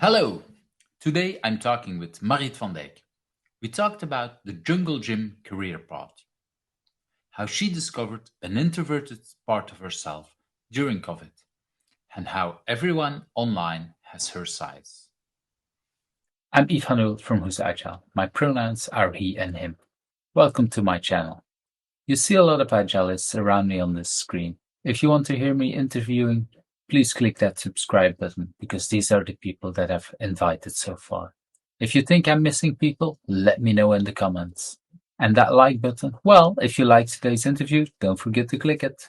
Hello! Today I'm talking with Marit Van Dijk. We talked about the jungle gym career path, how she discovered an introverted part of herself during COVID, and how everyone online has her size. I'm Yves Hanul from Who's Agile. My pronouns are he and him. Welcome to my channel. You see a lot of agilists around me on this screen. If you want to hear me interviewing, please click that subscribe button because these are the people that I've invited so far. If you think I'm missing people, let me know in the comments. And that like button, well, if you liked today's interview, don't forget to click it.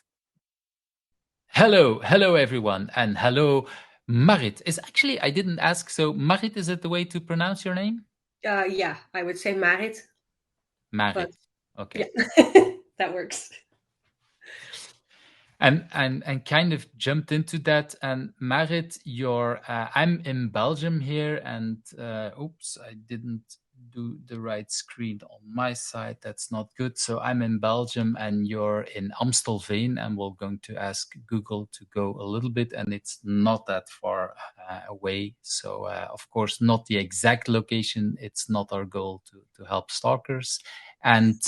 Hello everyone, and hello Marit. I didn't ask, so Marit, is it the way to pronounce your name? Yeah, I would say Marit. Marit, okay. Yeah, that works. And kind of jumped into that. And Marit, I'm in Belgium here, and oops, I didn't do the right screen on my side. That's not good. So I'm in Belgium, and you're in Amstelveen, and we're going to ask Google to go a little bit, and it's not that far away. So of course, not the exact location. It's not our goal to help stalkers, and.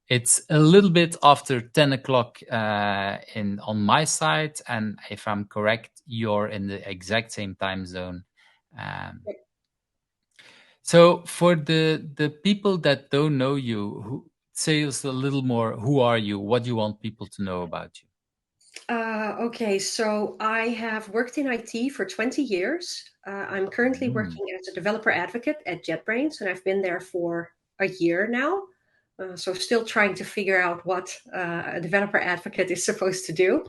It's a little bit after 10 o'clock on my side, and if I'm correct, you're in the exact same time zone. So for the people that don't know you, say us a little more. Who are you? What do you want people to know about you? Okay, so I have worked in IT for 20 years. I'm currently working as a developer advocate at JetBrains, and I've been there for a year now. So still trying to figure out what a developer advocate is supposed to do.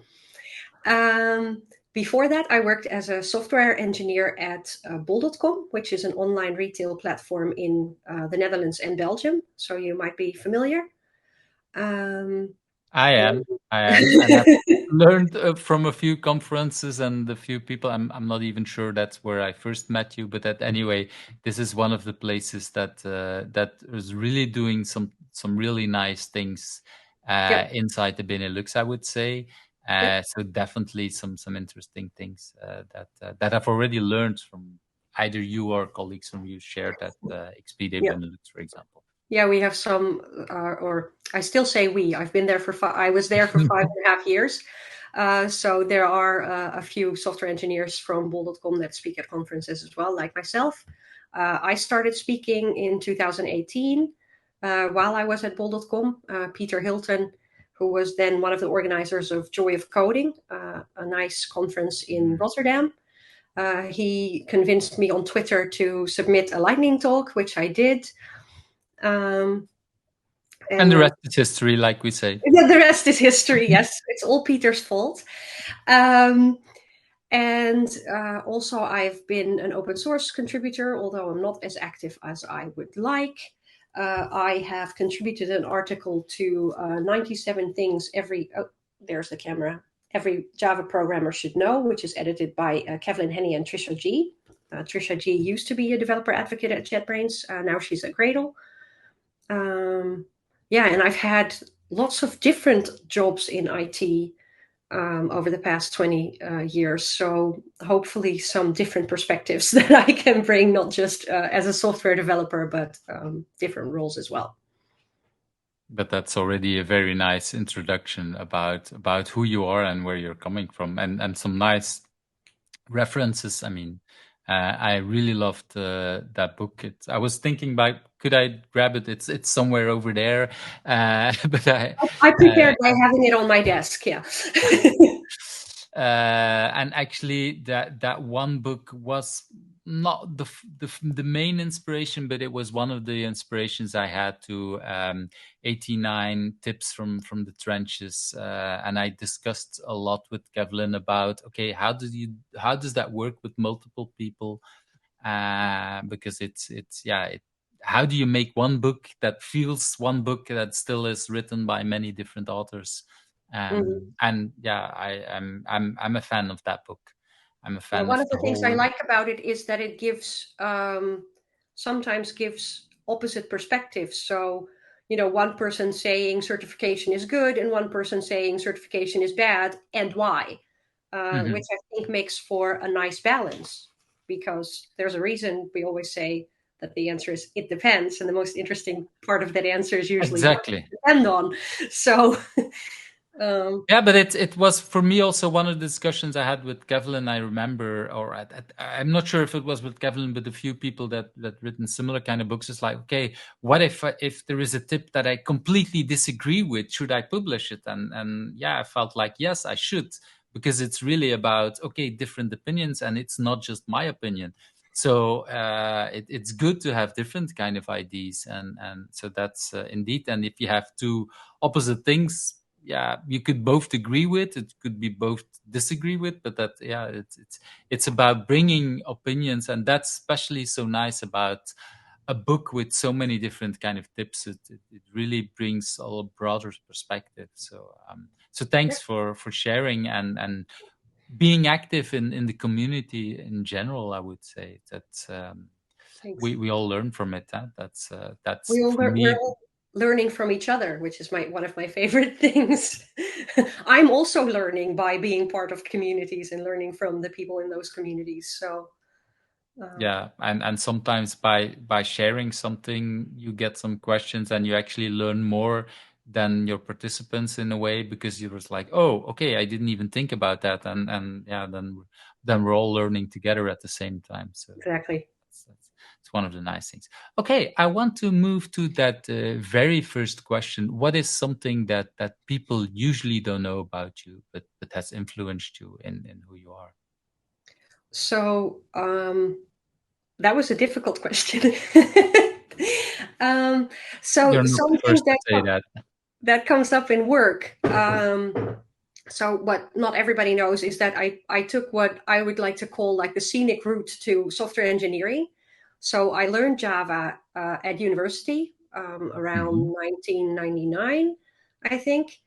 Before that, I worked as a software engineer at bol.com, which is an online retail platform in the Netherlands and Belgium. So you might be familiar. I am. And I've learned from a few conferences and a few people. I'm not even sure that's where I first met you, but anyway, this is one of the places that is really doing some really nice things Yep. inside the Benelux, I would say. Yep. So definitely some interesting things that I've already learned from either you or colleagues from you shared at XPD Yep. Benelux, for example. Yeah, we have some, or I still say we. I've been there I was there for 5.5 years. So there are a few software engineers from bol.com that speak at conferences as well, like myself. I started speaking in 2018 while I was at bol.com. Peter Hilton, who was then one of the organizers of Joy of Coding, a nice conference in Rotterdam. He convinced me on Twitter to submit a lightning talk, which I did. And the rest is history, like we say. The rest is history. Yes, it's all Peter's fault. Um, and also, I've been an open source contributor, although I'm not as active as I would like. I have contributed an article to 97 things there's the camera. Every Java programmer should know, which is edited by Kevlin Henney and Trisha G. Trisha G used to be a developer advocate at JetBrains. Now she's at Gradle. Yeah, and I've had lots of different jobs in IT over the past 20 years. So hopefully some different perspectives that I can bring, not just as a software developer, but different roles as well. But that's already a very nice introduction about who you are and where you're coming from, and some nice references. I mean, I really loved that book. I was thinking about, could I grab it? It's somewhere over there, but I prepared by having it on my desk. Yeah. And actually, that one book was not the main inspiration, but it was one of the inspirations I had to 89 tips from the trenches, and I discussed a lot with Kevlin about, okay, how does that work with multiple people, because how do you make one book that feels one book that still is written by many different authors? And yeah, I'm a fan of that book. I'm a fan One of of the the things I whole. like about it is that it sometimes gives opposite perspectives. So, one person saying certification is good and one person saying certification is bad, and why, which I think makes for a nice balance. because there's a reason we always say that the answer is it depends, and the most interesting part of that answer is usually what Exactly. it depends on. So um, Yeah, but it was for me also one of the discussions I had with Kevlin. I remember, or I'm not sure if it was with Kevlin, but a few people that written similar kind of books. It's like, okay, what if there is a tip that I completely disagree with? Should I publish it? And yeah, I felt like yes, I should, because it's really about okay, different opinions, and it's not just my opinion. So it's good to have different kind of ideas, and so that's indeed. And if you have two opposite things, yeah, you could both agree with, it could be both disagree with, but that yeah, it's about bringing opinions, and that's especially so nice about a book with so many different kind of tips. It really brings a broader perspective. So yeah, thanks for sharing and being active in the community in general. I would say that thanks. we all learn from it, huh? That's for We're me. all learning from each other, which is my one of my favorite things. I'm also learning by being part of communities and learning from the people in those communities. So um, Yeah, and sometimes by sharing something, you get some questions, and you actually learn more than your participants in a way, because you're just like, oh, okay, I didn't even think about that, and yeah, then we're all learning together at the same time. So exactly. it's one of the nice things. Okay, I want to move to that very first question. What is something that people usually don't know about you, but has influenced you in who you are? So that was a difficult question. um, so You're not the something first to say that. that comes up in work. So what not everybody knows is that I took what I would like to call like the scenic route to software engineering. So I learned Java at university Mhm. around 1999, I think.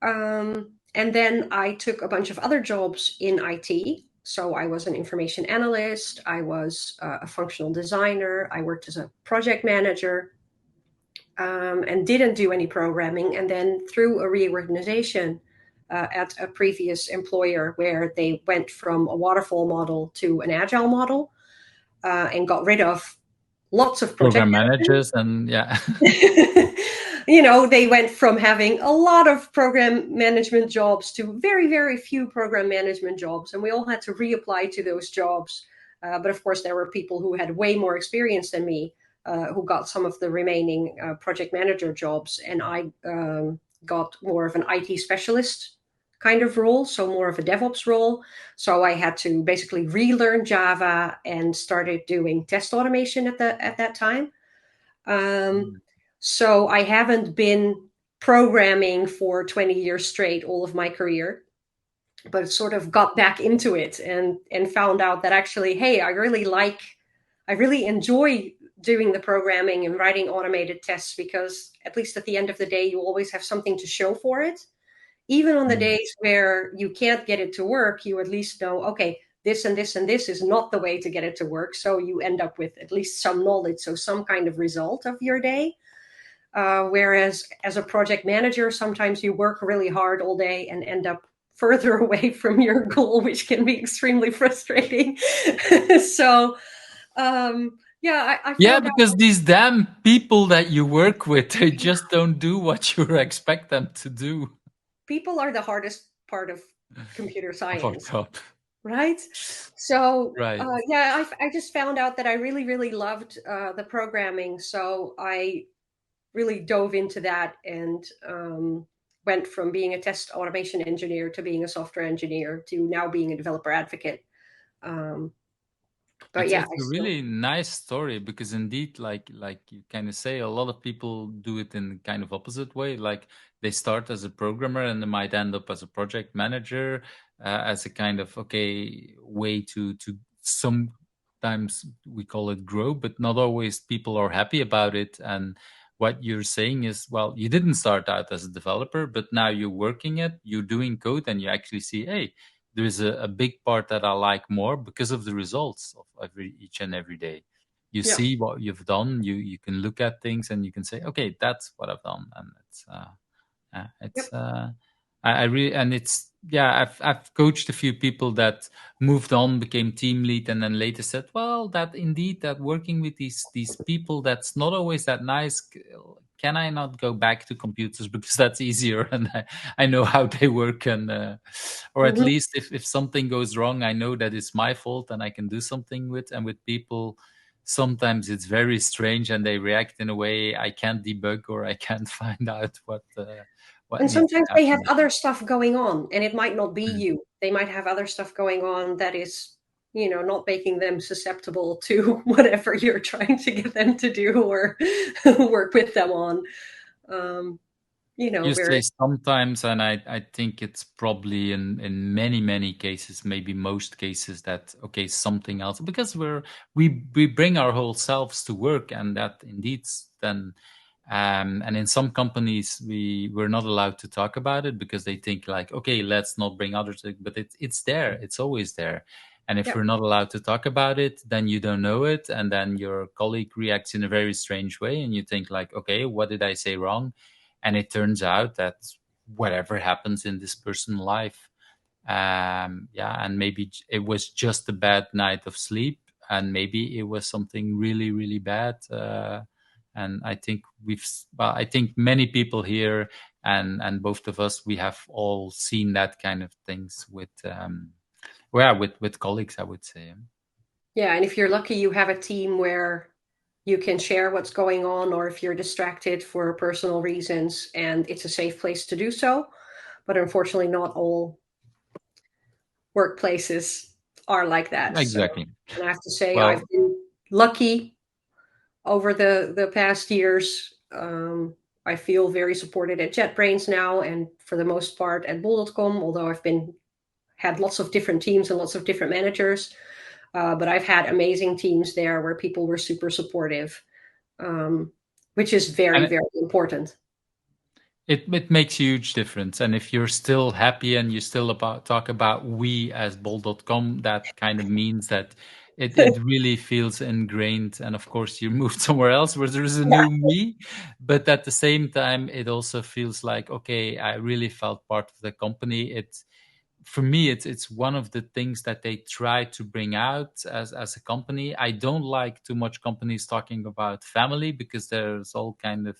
And then I took a bunch of other jobs in IT. So I was an information analyst, I was a functional designer, I worked as a project manager, and didn't do any programming. And then through a reorganization at a previous employer where they went from a waterfall model to an agile model and got rid of lots of project Program managers and yeah. management. They went from having a lot of program management jobs to very, very few program management jobs. And we all had to reapply to those jobs. But of course, there were people who had way more experience than me who got some of the remaining project manager jobs. And I got more of an IT specialist kind of role, so more of a DevOps role. So I had to basically relearn Java and started doing test automation at that time. Um, Mm. so I haven't been programming for 20 years straight all of my career, but sort of got back into it and found out that actually, hey, I really enjoy doing the programming and writing automated tests, because at least at the end of the day, you always have something to show for it. Even on the Mm. days where you can't get it to work, you at least know, okay, this and this and this is not the way to get it to work. So you end up with at least some knowledge, so some kind of result of your day. Whereas as a project manager, sometimes you work really hard all day and end up further away from your goal, which can be extremely frustrating. So, I Yeah, found out because these damn people that you work with, they just don't do what you expect them to do. people are the hardest part of computer Oh science, God. right? So, Right. I just found out that I really, really loved the programming. So I really dove into that and went from being a test automation engineer to being a software engineer to now being a developer advocate. Um, but yeah, It's a really nice story, because indeed, like you kind of say, a lot of people do it in kind of opposite way. Like they start as a programmer and they might end up as a project manager, as a kind of okay way to sometimes we call it grow, but not always people are happy about it. And what you're saying is, well, you didn't start out as a developer, but now you're working it, you're doing code, and you actually see, hey, there is a big part that I like more because of the results of each and every day. You yeah, see what you've done. You can look at things and you can say, okay, that's what I've done, and it's yep. I really, and it's, yeah, I've coached a few people that moved on, became team lead, and then later said, well, that indeed, that working with these people, that's not always that nice. Can I not go back to computers because that's easier, and I know how they work, and or at Mhm. least if something goes wrong, I know that it's my fault and I can do something with. And with people, sometimes it's very strange, and they react in a way I can't debug, or I can't find out what And needs to sometimes they have happen. other stuff going on, and it might not be Mm. you. They might have other stuff going on that is, not making them susceptible to whatever you're trying to get them to do or work with them on. Um, You where say sometimes, and I think it's probably in many many cases, maybe most cases, that okay, something else, because we bring our whole selves to work, and that indeed then and in some companies we're not allowed to talk about it because they think like, okay, let's not bring others, but it's there, it's always there. And if yeah, we're not allowed to talk about it, then you don't know it, and then your colleague reacts in a very strange way, and you think like, okay, what did I say wrong? And it turns out that whatever happens in this person's life, yeah, and maybe it was just a bad night of sleep, and maybe it was something really really bad. And I think well, I think many people here, and both of us, we have all seen that kind of things with well, with colleagues, I would say. yeah. And if you're lucky, you have a team where you can share what's going on, or if you're distracted for personal reasons, and it's a safe place to do so. But unfortunately, not all workplaces are like that. So, Exactly. and I have to say, I've Well, been lucky over the past years. I feel very supported at JetBrains now, and for the most part at Bull.com. Although I've been had lots of different teams and lots of different managers, but I've had amazing teams there where people were super supportive, um, which is very and very important. it makes a huge difference. And if you're still happy and you still talk about we as Bol.com, that kind of means that it really feels ingrained. And of course, you moved somewhere else where there is a Yeah. new me. But at the same time, it also feels like, okay, I really felt part of the company. For me, it's one of the things that they try to bring out as a company. I don't like too much companies talking about family, because there's all kind of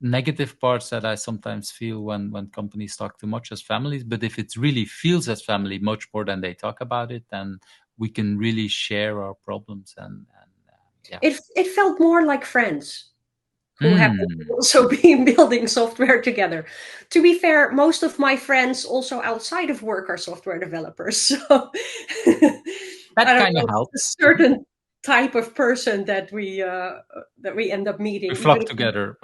negative parts that I sometimes feel when companies talk too much as families. But if it really feels as family much more than they talk about it, then we can really share our problems, and yeah. It felt more like friends who happen to Hmm. also be building software together. To be fair, most of my friends also outside of work are software developers. So I That don't kind of know, it's helps. a certain type of person that we end up We meeting. Even flock together.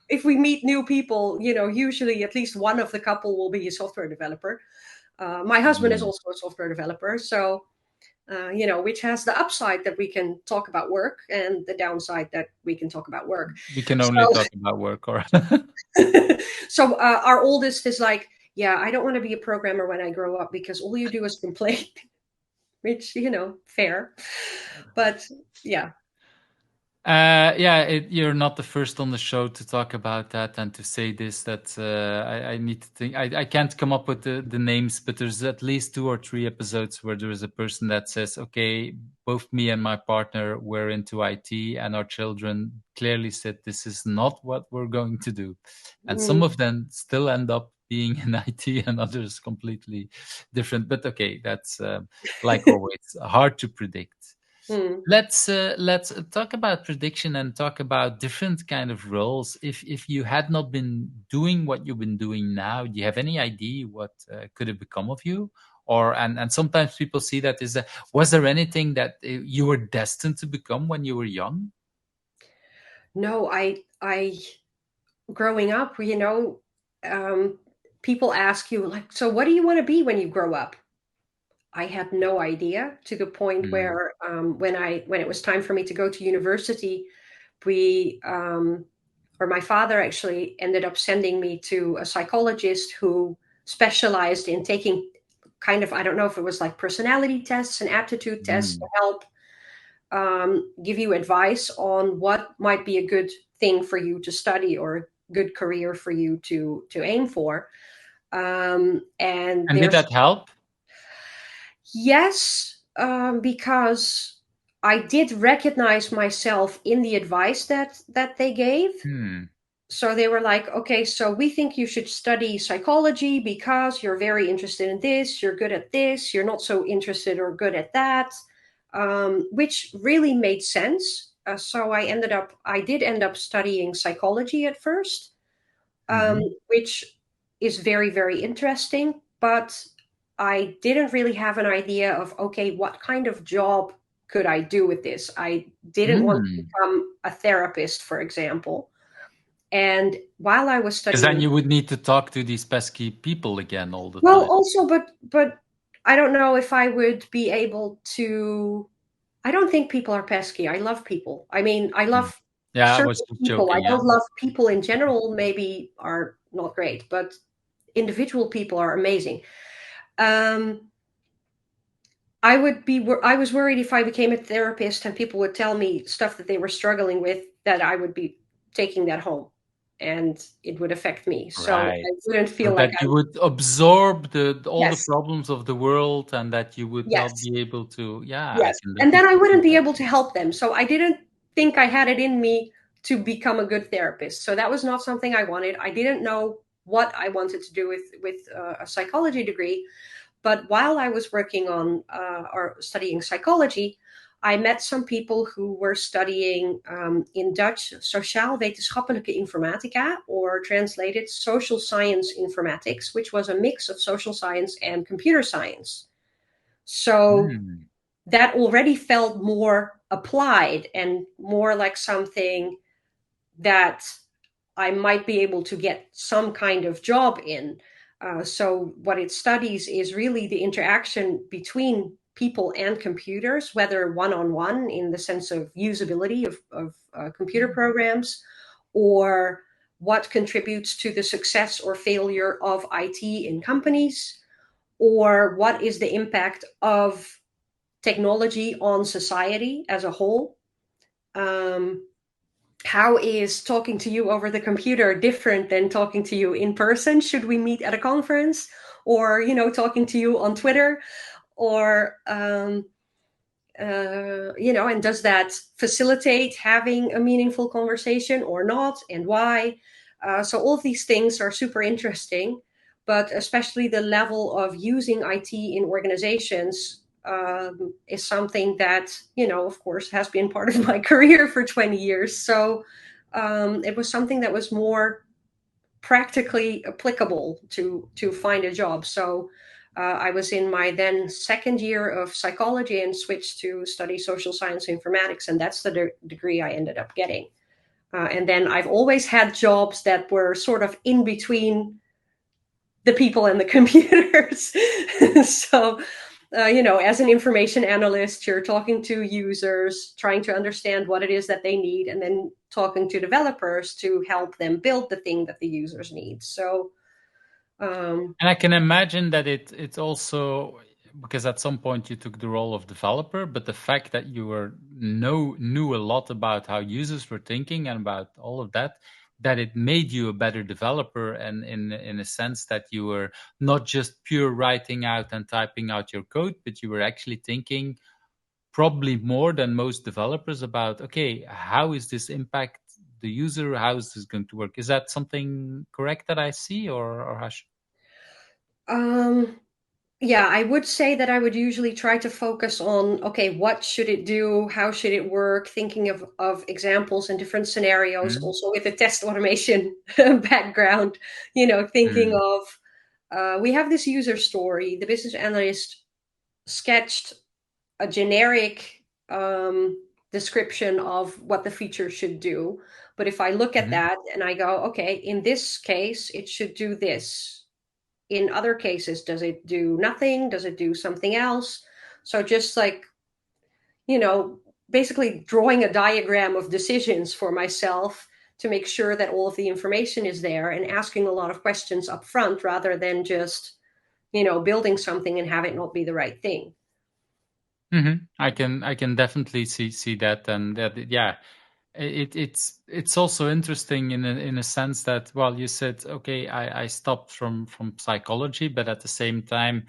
if we meet new people, usually at least one of the couple will be a software developer. My husband is Hmm. also a software developer, so which has the upside that we can talk about work and the downside that we can talk about work. We can only So talk about work, or so our oldest is like, yeah, I don't want to be a programmer when I grow up because all you do is complain, which, fair. But yeah. Yeah, you're not the first on the show to talk about that and to say this. That I need to think. I can't come up with the names, but there's at least 2 or 3 episodes where there is a person that says, "Okay, both me and my partner were into IT, and our children clearly said this is not what we're going to do," and some Mm, of them still end up being in IT, and others completely different. But okay, that's like always hard to predict. mm. Let's talk about prediction and talk about different kind of roles. If you had not been doing what you've been doing now, do you have any idea what could have become of you? Or and sometimes people see that is was there anything that you were destined to become when you were young? No, I growing up, um, people ask you like, so what do you want to be when you grow up? I had no idea, to the point Mm, where when it was time for me to go to university, we or my father actually ended up sending me to a psychologist who specialized in taking kind of, I don't know if it was like personality tests and aptitude tests to mm, help give you advice on what might be a good thing for you to study or a good career for you to aim for. And And did there's that help? yes, because I did recognize myself in the advice that they gave. Hmm. So they were like, okay, so we think you should study psychology because you're very interested in this, you're good at this, you're not so interested or good at that, which really made sense. So I did end up studying psychology at first, Hmm. which is very, very interesting. But I didn't really have an idea of, okay, what kind of job could I do with this? I didn't want to Hmm. become a therapist, for example. And while I was Because then studying, you would need to talk to these pesky people again all the well, time. also, but I don't know if I would be able to. I don't think people are pesky. I love people. I mean, I Hmm. love Yeah, I was certain just people. I joking. Yeah. don't love people in general. Maybe are not great, but individual people are amazing. Um, I was worried if I became a therapist and people would tell me stuff that they were struggling with, that I would be taking that home and it would affect me. So Right. I wouldn't So feel like that you would absorb all the yes, problems of the world and that you would not yes, be able to, yeah, I yes. can And then I definitely see wouldn't be that. able to help them. So I didn't think I had it in me to become a good therapist. So that was not something I wanted. I didn't know what I wanted to do with a psychology degree. But while I was working on or studying psychology, I met some people who were studying in Dutch sociaal-wetenschappelijke informatica, or translated social science informatics, which was a mix of social science and computer science. So Hmm. that already felt more applied and more like something that I might be able to get some kind of job in. So, what it studies is really the interaction between people and computers, whether one on one in the sense of usability of computer programs, or what contributes to the success or failure of IT in companies, or what is the impact of technology on society as a whole. Um, how is talking to you over the computer different than talking to you in person? Should we meet at a conference, or talking to you on Twitter, or and does that facilitate having a meaningful conversation or not, and why? So all of these things are super interesting, but especially the level of using IT in organizations is something that, of course, has been part of my career for 20 years. So it was something that was more practically applicable to find a job. So I was in my then second year of psychology and switched to study social science informatics, and that's the degree I ended up getting. And then I've always had jobs that were sort of in between the people and the computers. So, as an information analyst, you're talking to users, trying to understand what it is that they need, and then talking to developers to help them build the thing that the users need. So, um, And I can imagine that it's also because at some point you took the role of developer, but the fact that you knew a lot about how users were thinking and about all of that, that it made you a better developer, and in a sense that you were not just pure writing out and typing out your code, but you were actually thinking probably more than most developers about, okay, how is this impact the user? How is this going to work? Is that something correct that I see, or how um, Yeah, I would say that I would usually try to focus on, okay, what should it do? How should it work? Thinking of examples and different scenarios, Hmm? also with a test automation background, thinking Hmm. of, we have this user story. The business analyst sketched a generic description of what the feature should do. But if I look at Mhm. that and I go, okay, in this case, it should do this. In other cases, does it do nothing? Does it do something else? So just like, you know basically drawing a diagram of decisions for myself to make sure that all of the information is there, and asking a lot of questions up front rather than just building something and have it not be the right thing. Mhm. I can definitely see that, and that, yeah. It's also interesting in a sense that, well, you said, okay, I stopped from psychology, but at the same time,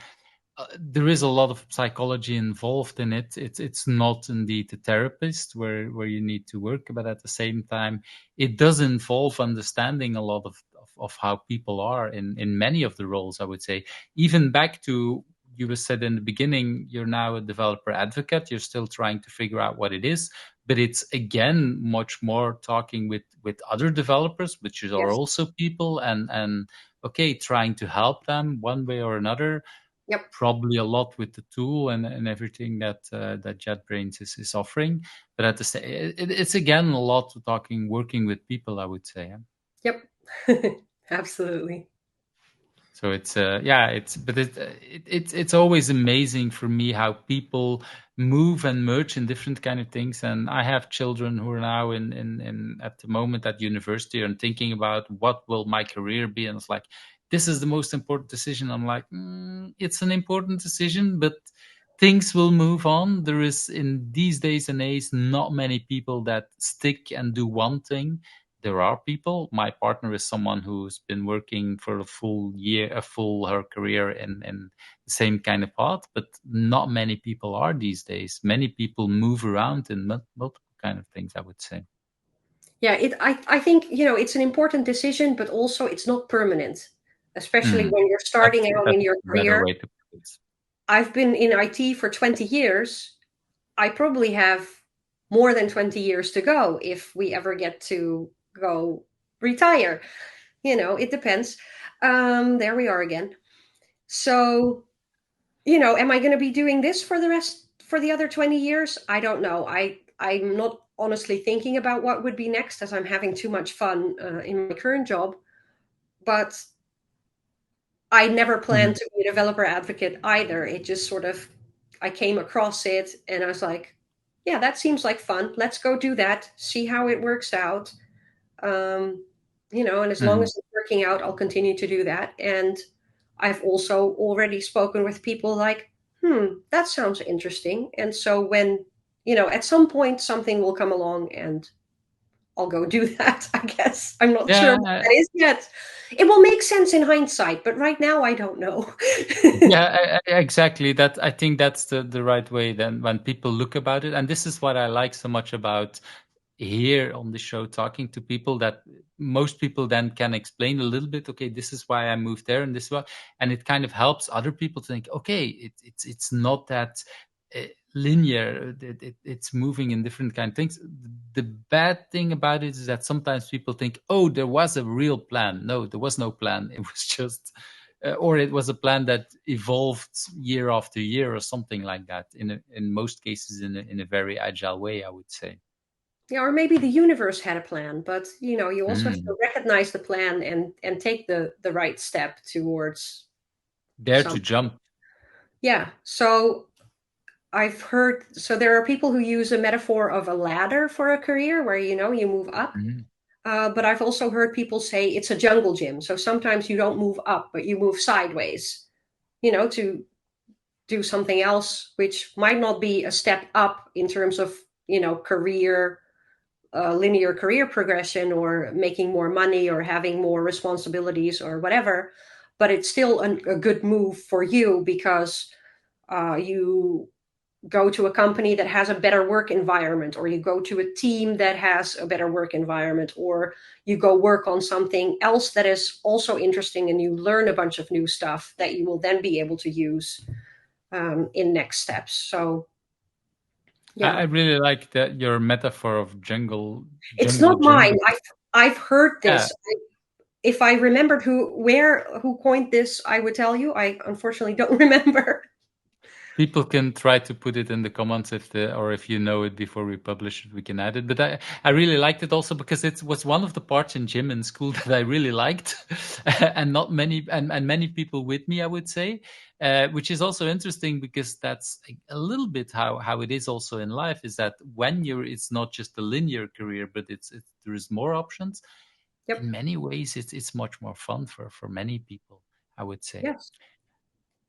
there is a lot of psychology involved in it. It's not indeed a therapist where you need to work, but at the same time, it does involve understanding a lot of how people are in many of the roles. I would say, even back to, you were said in the beginning, you're now a developer advocate. You're still trying to figure out what it is, but it's again much more talking with other developers, which are Yes. also people, and okay, trying to help them one way or another, Yep. probably a lot with the tool and everything that JetBrains is offering. But at the same, it's again a lot of talking, working with people, I would say. Yep. Absolutely. So it's yeah, it's always amazing for me how people move and merge in different kind of things. And I have children who are now in at the moment at university and thinking about what will my career be, and it's like, this is the most important decision. I'm like, it's an important decision, but things will move on. There is, in these days and age, not many people that stick and do one thing. There are people. My partner is someone who's been working for a full year, a full her career in the same kind of path, but not many people are these days. Many people move around in multiple kind of things, I would say. Yeah, I think, it's an important decision, but also it's not permanent, especially Hmm. when you're starting out That's in your a better career. way to put it. I've been in IT for 20 years. I probably have more than 20 years to go if we ever get to go retire. It depends. There we are again. So, am I going to be doing this for the other 20 years? I don't know. I'm not honestly thinking about what would be next, as I'm having too much fun in my current job. But I never planned Mhm. to be a developer advocate either. It just sort of, I came across it and I was like, yeah, that seems like fun. Let's go do that, see how it works out. Um, and as long Mhm. as it's working out, I'll continue to do that. And I've also already spoken with people like, that sounds interesting. And so when, at some point something will come along and I'll go do that, I guess. I'm not sure what Yeah, that is yet. It will make sense in hindsight, but right now I don't know. yeah, exactly. That, I think that's the right way then when people look about it. And this is what I like so much about here on the show, talking to people, that most people then can explain a little bit, okay, this is why I moved there and this is why, and it kind of helps other people to think, okay, it's not that linear. It's moving in different kind of things. The bad thing about it is that sometimes people think, oh, there was a real plan. No, there was no plan. It was just or it was a plan that evolved year after year or something like that, in most cases in a very agile way, I would say. Yeah, or maybe the universe had a plan, but you also have Mm. to recognize the plan and take the right step towards Dare to something. jump. Yeah. So I've heard, so there are people who use a metaphor of a ladder for a career where you move up. Mm. But I've also heard people say it's a jungle gym. So sometimes you don't move up, but you move sideways, to do something else, which might not be a step up in terms of, career, linear career progression or making more money or having more responsibilities or whatever. But it's still a good move for you because you go to a company that has a better work environment, or you go to a team that has a better work environment, or you go work on something else that is also interesting and you learn a bunch of new stuff that you will then be able to use in next steps. So I yeah, really like that your metaphor of it's jungle not gym, mine. because I've heard yeah, this. If I remembered who coined this, I would tell you. I unfortunately don't remember. people can try to put it in the comments if or if you know it before we publish it, we can add it. But I really liked it also because it was one of the parts in gym in school that I really liked, and not many and many people with me, I would say, which is also interesting because that's a little bit how it is also in life. Is that when it's not just a linear career, but there is more options. Yep. In many ways, it's much more fun for many people, I would say. Yes.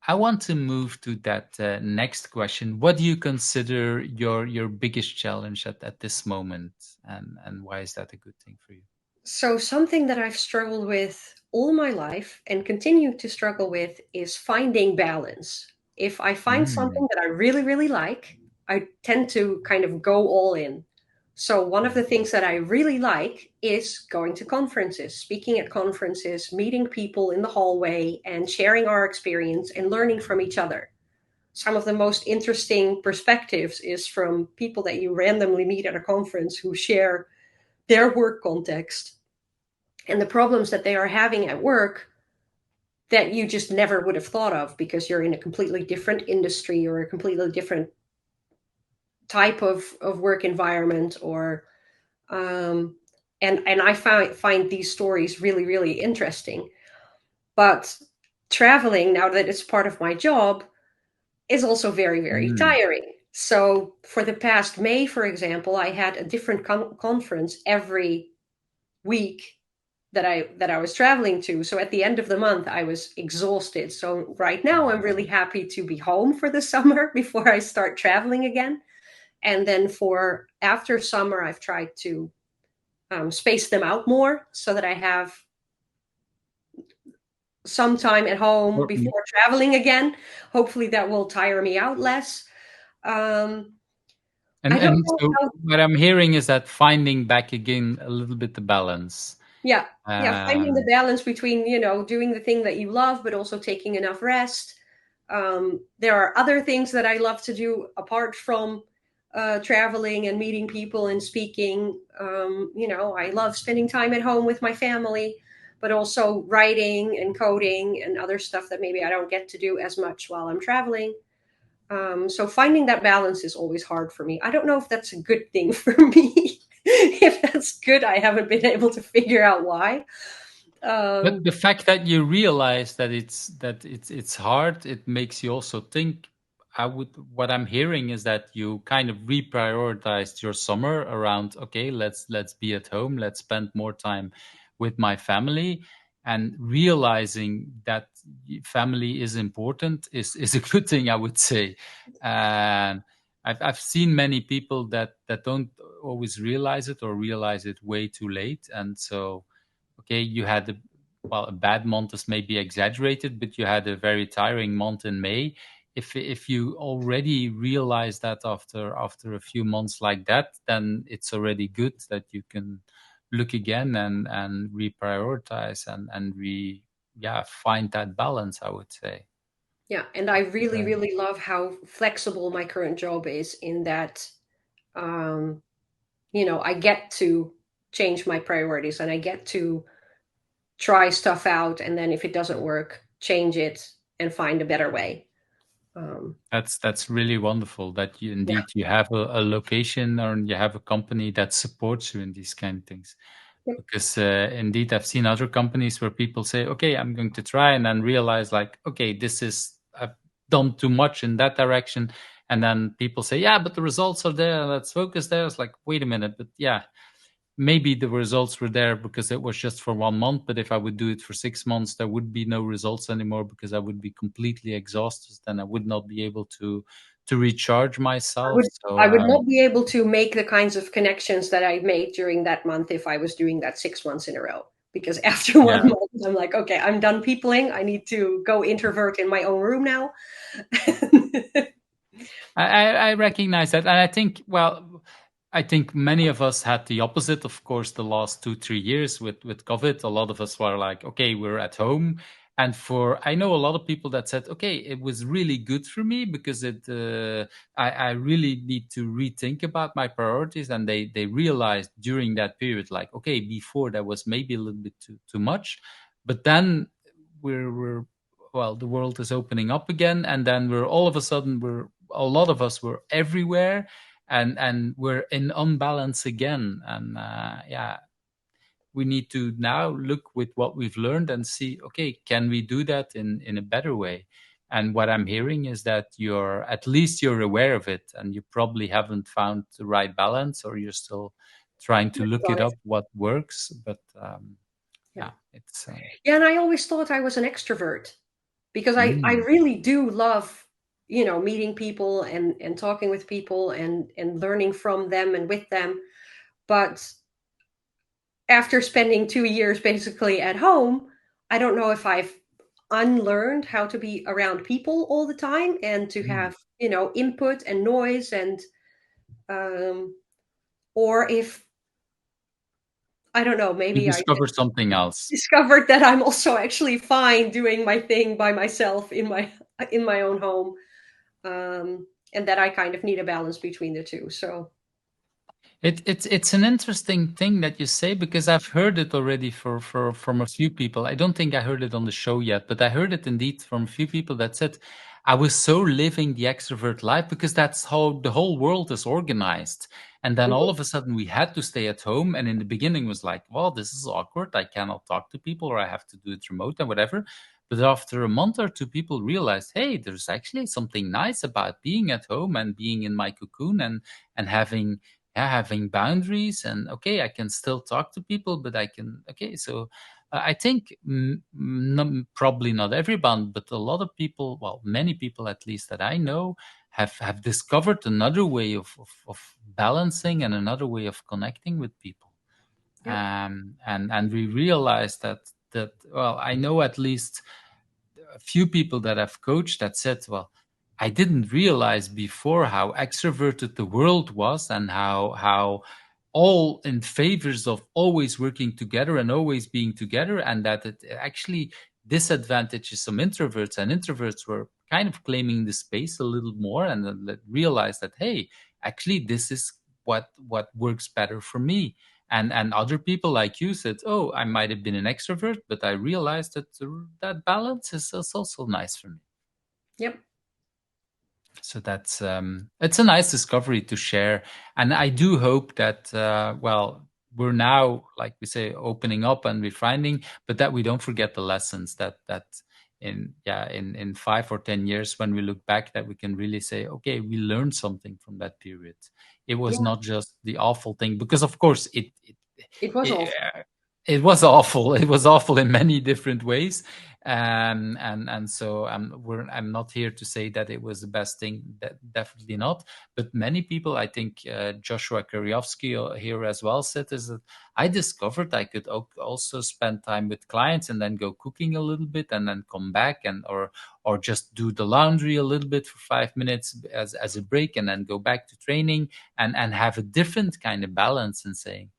I want to move to that next question. What do you consider your biggest challenge at this moment, and why is that a good thing for you? So, something that I've struggled with all my life and continue to struggle with is finding balance. If I find Mm. something that I really, really like, I tend to kind of go all in. So, one of the things that I really like is going to conferences, speaking at conferences, meeting people in the hallway, and sharing our experience and learning from each other. Some of the most interesting perspectives is from people that you randomly meet at a conference who share their work context and the problems that they are having at work that you just never would have thought of because you're in a completely different industry or a completely different type of work environment or um, and I find these stories really really interesting. But traveling, now that it's part of my job, is also very very Mm. tiring. So for the past May, for example, I had a different conference every week that I was traveling to. So at the end of the month, I was exhausted. So right now, I'm really happy to be home for the summer before I start traveling again. And then for after summer, I've tried to space them out more so that I have some time at home More, before traveling again. Hopefully, that will tire me out less. Um, I don't and know so how. what I'm hearing is that finding back again a little bit the balance. Yeah, yeah, finding the Um, balance between, doing the thing that you love, but also taking enough rest. There are other things that I love to do apart from traveling and meeting people and speaking. I love spending time at home with my family, but also writing and coding and other stuff that maybe I don't get to do as much while I'm traveling. So finding that balance is always hard for me. I don't know if that's a good thing for me. If that's good, I haven't been able to figure out why. but Um, the fact that you realize that it's hard, it makes you also think. What I'm hearing is that you kind of reprioritized your summer around, okay, let's be at home, let's spend more time with my family, and realizing that family is important is a good thing, I would say. And I've seen many people that don't always realize it, or realize it way too late. And so, okay, you had a bad month is maybe exaggerated, but you had a very tiring month in May. If you already realize that after a few months like that, then it's already good that you can look again and reprioritize and find that balance, I would say. yeah, and I really, Uh, really love how flexible my current job is in that, um, I get to change my priorities and I get to try stuff out. And then if it doesn't work, change it and find a better way. Um, that's really wonderful that you have a location, or you have a company that supports you in these kind of things. yeah. Because indeed, I've seen other companies where people say, okay, I'm going to try, and then realize, like, okay, I've done too much in that direction. And then people say, yeah, but the results are there, let's focus there. It's like, wait a minute, but yeah, maybe the results were there because it was just for 1 month. But if I would do it for 6 months, there would be no results anymore, because I would be completely exhausted and I would not be able to recharge I myself. would So I would not be able to make the kinds of connections that I made during that month if I was doing that 6 months in a row. Because after yeah, 1 month, I'm like, okay, I'm done peopling. I need to go introvert in my own room now. I recognize that, and I think, well, I think many of us had the opposite. Of course, the last 2 3 years with COVID, a lot of us were like, okay, we're at home. And for I know a lot of people that said, okay, it was really good for me, because I really need to rethink about my priorities. And they realized during that period, like, okay, before that was maybe a little bit too much, but then we're well, the world is opening up again, and then we're all of a sudden, we're a lot of us were everywhere, and we're in unbalance again. And we need to now look with what we've learned and see, okay, can we do that in a better way? And what I'm hearing is that you're aware of it, and you probably haven't found the right balance, or you're still trying to look Got it it. up what works. But Yeah. it's Yeah, and I always thought I was an extrovert. because I Mm. really do love, meeting people and talking with people and learning from them and with them. But after spending 2 years basically at home, I don't know if I've unlearned how to be around people all the time and to Mm. have, input and noise and, um, or if, I don't know, You maybe I discover something else. discovered that I'm also actually fine doing my thing by myself in my own home, and that I kind of need a balance between the two. So It's an interesting thing that you say because I've heard it already from a few people. I don't think I heard it on the show yet, but I heard it indeed from a few people that said I was so living the extrovert life because that's how the whole world is organized. And then all mhm, of a sudden we had to stay at home. And in the beginning was like, well, this is awkward. I cannot talk to people or I have to do it remote and whatever. But after a month or two, people realized, hey, there's actually something nice about being at home and being in my cocoon and having, yeah, having boundaries. And okay, I can still talk to people, but I can, okay, so I think probably not everyone, but a lot of people, well, many people at least that I know, have discovered another way of balancing and another way of connecting with people. yep, And we realized that, well, I know at least a few people that I've coached that said, well, I didn't realize before how extroverted the world was and how all in favors of always working together and always being together, and that it actually disadvantages some introverts, and introverts were kind of claiming the space a little more, and then realized that, hey, actually this is what works better for me. And other people like you said, oh, I might have been an extrovert, but I realized that that balance is also nice for me. yep, So that's it's a nice discovery to share. And I do hope that well, we're now, like we say, opening up and refining, but that we don't forget the lessons that in, yeah, in 5 or 10 years when we look back, that we can really say, okay, we learned something from that period. It was yeah, not just the awful thing, because of course it was it, awful. it was awful. It was awful in many different ways. And so I'm not here to say that it was the best thing. That definitely not. But many people, I think Joshua Karyovsky here as well said, is that I discovered I could also spend time with clients and then go cooking a little bit and then come back, and or just do the laundry a little bit for 5 minutes as a break and then go back to training, and have a different kind of balance and saying,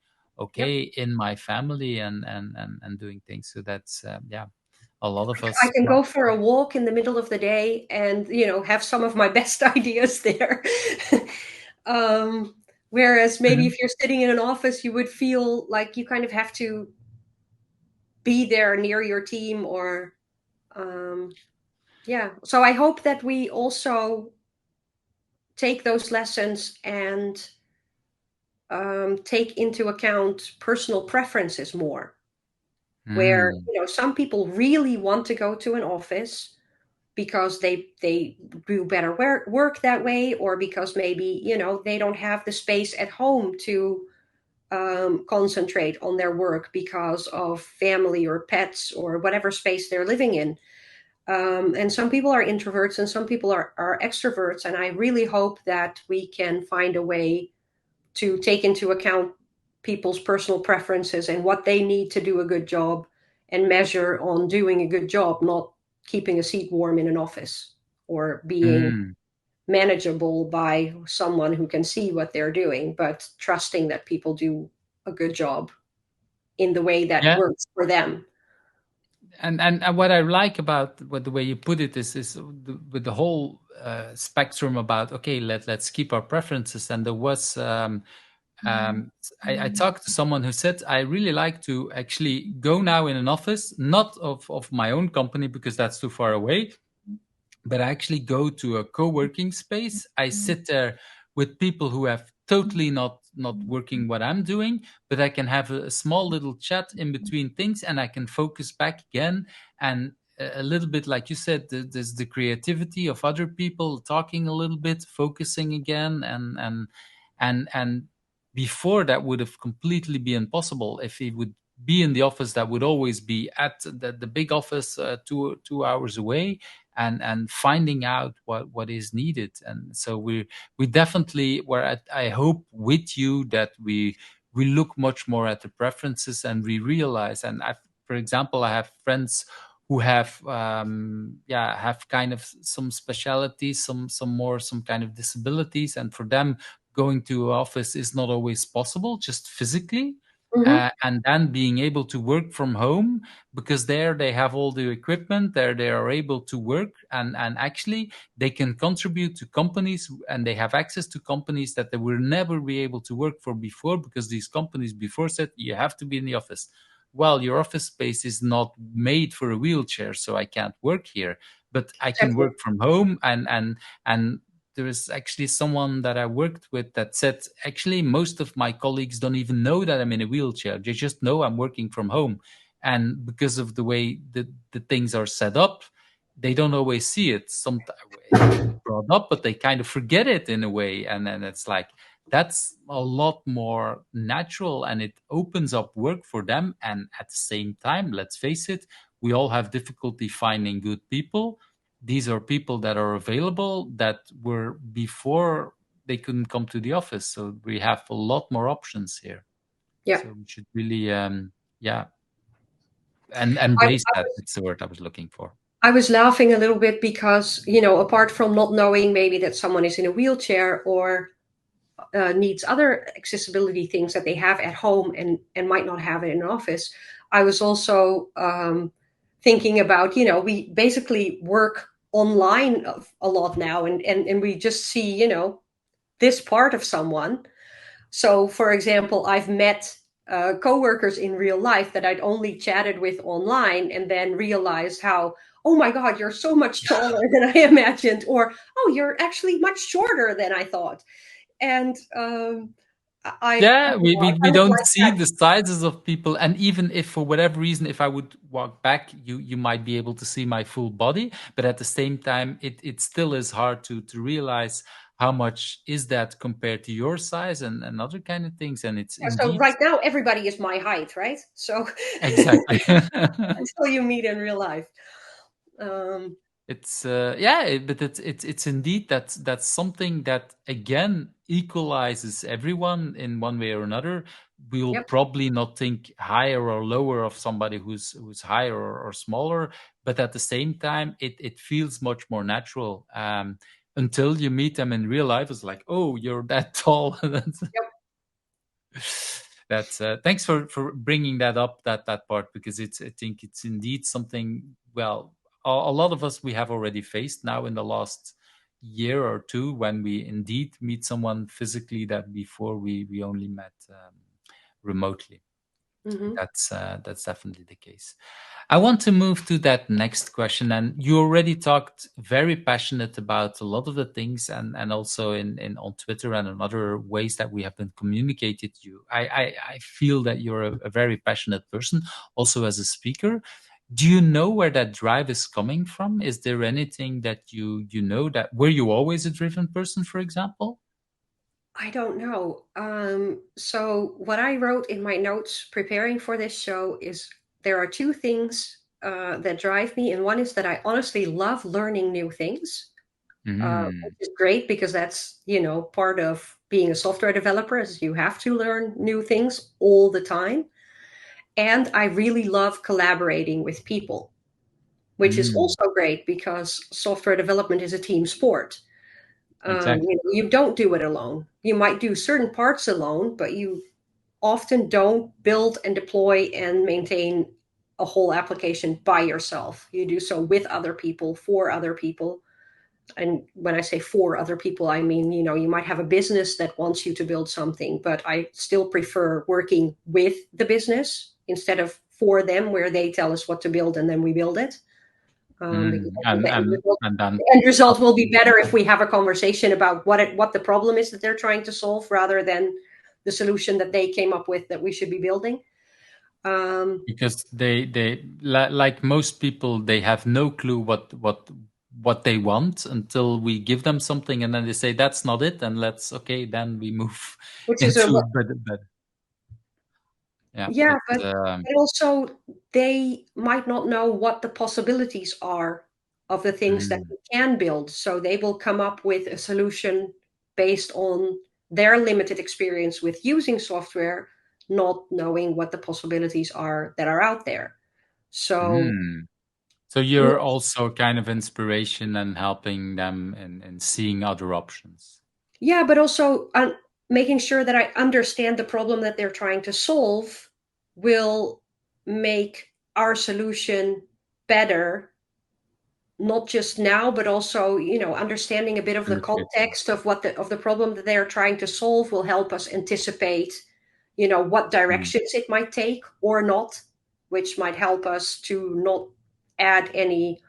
Yep. okay, in my family, and doing things. So that's yeah, a lot of I us, can well, go for a walk in the middle of the day and, have some of my best ideas there. um, Whereas maybe mhm. if you're sitting in an office, you would feel like you kind of have to be there near your team or, um, yeah. So I hope that we also take those lessons and, take into account personal preferences more. Where, Mm, some people really want to go to an office because they do better work that way, or because maybe, they don't have the space at home to, concentrate on their work because of family or pets or whatever space they're living in. And some people are introverts and some people are extroverts, and I really hope that we can find a way to take into account people's personal preferences and what they need to do a good job, and measure on doing a good job, not keeping a seat warm in an office or being mm. manageable by someone who can see what they're doing, but trusting that people do a good job in the way that Yeah. works for them. And what I like about what the way you put it is with the whole spectrum about, okay, let's keep our preferences. And there was um, I talked to someone who said, I really like to actually go now in an office, not of my own company because that's too far away, but I actually go to a co-working space. I sit there with people who have totally not working what I'm doing, but I can have a small little chat in between things, and I can focus back again. And a little bit like you said, there's the creativity of other people talking a little bit, focusing again, and before that would have completely been impossible if it would be in the office that would always be at the big office 2 hours away, and finding out what is needed. And so we definitely I hope with you that we look much more at the preferences, and we realize. And for example, I have friends who have have kind of some specialities, some kind of disabilities, and for them going to office is not always possible just physically. Hmm. And then being able to work from home, because there they have all the equipment, there they are able to work, and actually they can contribute to companies, and they have access to companies that they will never be able to work for before, because these companies before said you have to be in the office. Well, your office space is not made for a wheelchair, so I can't work here, but I can Exactly. work from home. And there is actually someone that I worked with that said, actually, most of my colleagues don't even know that I'm in a wheelchair. They just know I'm working from home. And because of the way the things are set up, they don't always see it. Sometimes it's brought up, but they kind of forget it in a way. And then it's like, that's a lot more natural, and it opens up work for them. And at the same time, let's face it, we all have difficulty finding good people. These are people that are available that were before they couldn't come to the office. So we have a lot more options here. Yeah. So we should really, yeah, and I, embrace I that. It's the word I was looking for. I was laughing a little bit because, apart from not knowing maybe that someone is in a wheelchair or needs other accessibility things that they have at home and might not have it in an office, I was also thinking about, we basically work online a lot now, and we just see, this part of someone. So, for example, I've met coworkers in real life that I'd only chatted with online, and then realized how, oh my God, you're so much taller than I imagined, or oh, you're actually much shorter than I thought. And I Yeah, don't know, I we kind of don't like see that. the sizes of people. And even if for whatever reason, if I would walk back, you might be able to see my full body. But at the same time, it still is hard to realize how much is that compared to your size, and other kind of things. And it's Yeah, so indeed right now, everybody is my height, right? So exactly. until you meet in real life. Um, It's but it's indeed that's something that again equalizes everyone in one way or another. We'll yep. probably not think higher or lower of somebody who's higher or smaller, but at the same time, it feels much more natural. Until you meet them in real life, it's like, oh, you're that tall. Yep. That's thanks for bringing that up, that part, because it's I think it's indeed something. Well, a lot of us we have already faced now in the last year or two, when we indeed meet someone physically that before we only met remotely. Hmm. That's definitely the case. I want to move to that next question. And you already talked very passionate about a lot of the things, and also in on Twitter and in other ways that we have been communicated you. I feel that you're a very passionate person, also as a speaker. Do you know where that drive is coming from? Is there anything that you know that were you always a driven person, for example? I don't know. So what I wrote in my notes preparing for this show is there are two things that drive me, and one is that I honestly love learning new things, which Mm, is great because that's part of being a software developer is you have to learn new things all the time. And I really love collaborating with people, which is mm, also great because software development is a team sport. exactly. You don't do it alone. You might do certain parts alone, but you often don't build and deploy and maintain a whole application by yourself. You do so with other people, for other people. And when I say for other people, I mean, you might have a business that wants you to build something, but I still prefer working with the business instead of for them, where they tell us what to build and then we build it. Because Mm, I think and then the end result will be better if we have a conversation about what the problem is that they're trying to solve, rather than the solution that they came up with that we should be building. Um, because like most people, they have no clue what they want until we give them something, and then they say that's not it, and let's okay, then we move which is a into better. Yeah, Yeah, but but also they might not know what the possibilities are of the things that mm, we can build. So they will come up with a solution based on their limited experience with using software, not knowing what the possibilities are that are out there. So mm. So you're also kind of inspiration and helping them in seeing other options. yeah, but also making sure that I understand the problem that they're trying to solve will make our solution better, not just now, but also, understanding a bit of In the the future. context of the problem that they're trying to solve will help us anticipate, what Mm. directions it might take or not, which might help us to not add any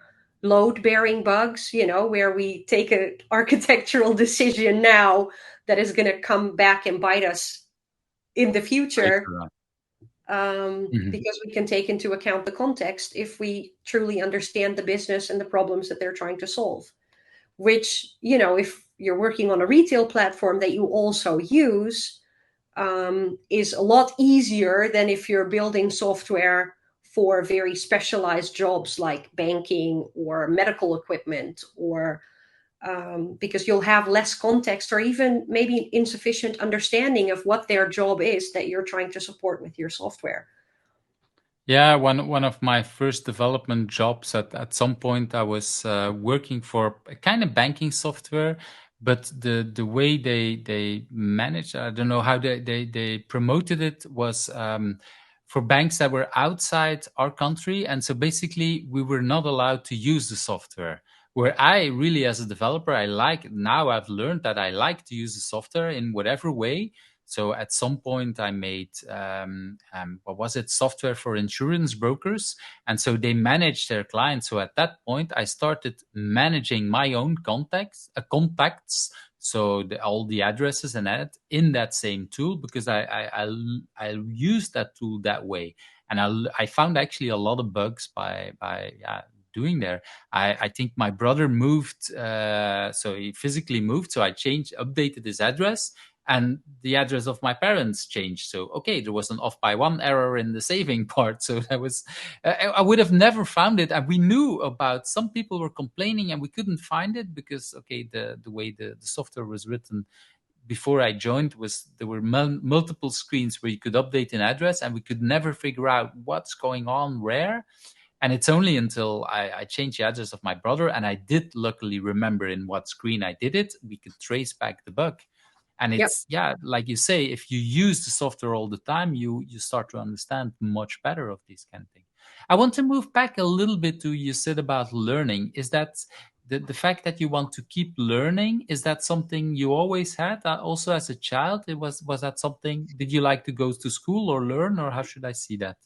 load bearing bugs, where we take an architectural decision now that is going to come back and bite us in the future, Later on. Mhm. because we can take into account the context if we truly understand the business and the problems that they're trying to solve. Which, if you're working on a retail platform that you also use, is a lot easier than if you're building software for very specialized jobs like banking or medical equipment, or because you'll have less context or even maybe insufficient understanding of what their job is that you're trying to support with your software. Yeah, one of my first development jobs at some point I was working for a kind of banking software, but the way they managed, I don't know how they promoted it, was for banks that were outside our country, and so basically we were not allowed to use the software. Where I really, as a developer, I like, now I've learned that I like to use the software in whatever way. So at some point, I made what was it? Software for insurance brokers, and so they manage their clients. So at that point, I started managing my own contacts. So all the addresses and that in that same tool, because I used that tool that way, and I found actually a lot of bugs by doing there. I think my brother moved, so he physically moved, so I updated his address, and the address of my parents changed. So okay, there was an off by one error in the saving part. So that was I would have never found it, and we knew about, some people were complaining and we couldn't find it because okay, the way the software was written before I joined was there were multiple screens where you could update an address, and we could never figure out what's going on where. And it's only until I changed the address of my brother, and I did luckily remember in what screen I did it, we could trace back the bug. And Yep. it's, yeah, like you say, if you use the software all the time, you start to understand much better of these kind of things. I want to move back a little bit to, you said about learning. Is that the fact that you want to keep learning, is that something you always had, also as a child? Was that something, did you like to go to school or learn, or how should I see that?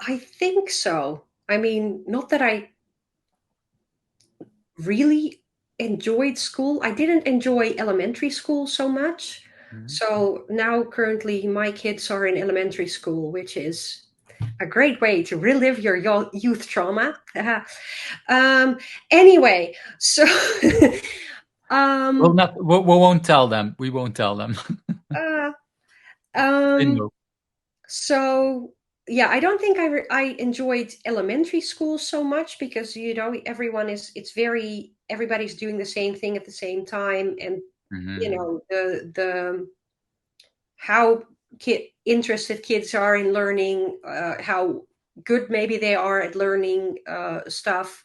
I think so. I mean, not that I really enjoyed school. I didn't enjoy elementary school so much. Mhm. So now, currently, my kids are in elementary school, which is a great way to relive your youth trauma. um, anyway, so We'll um, not, we won't tell them. We won't tell them. uh, They um, know. so yeah, I don't think I enjoyed elementary school so much because everybody's doing the same thing at the same time, and Mhm. the how interested kids are in learning, how good maybe they are at learning stuff,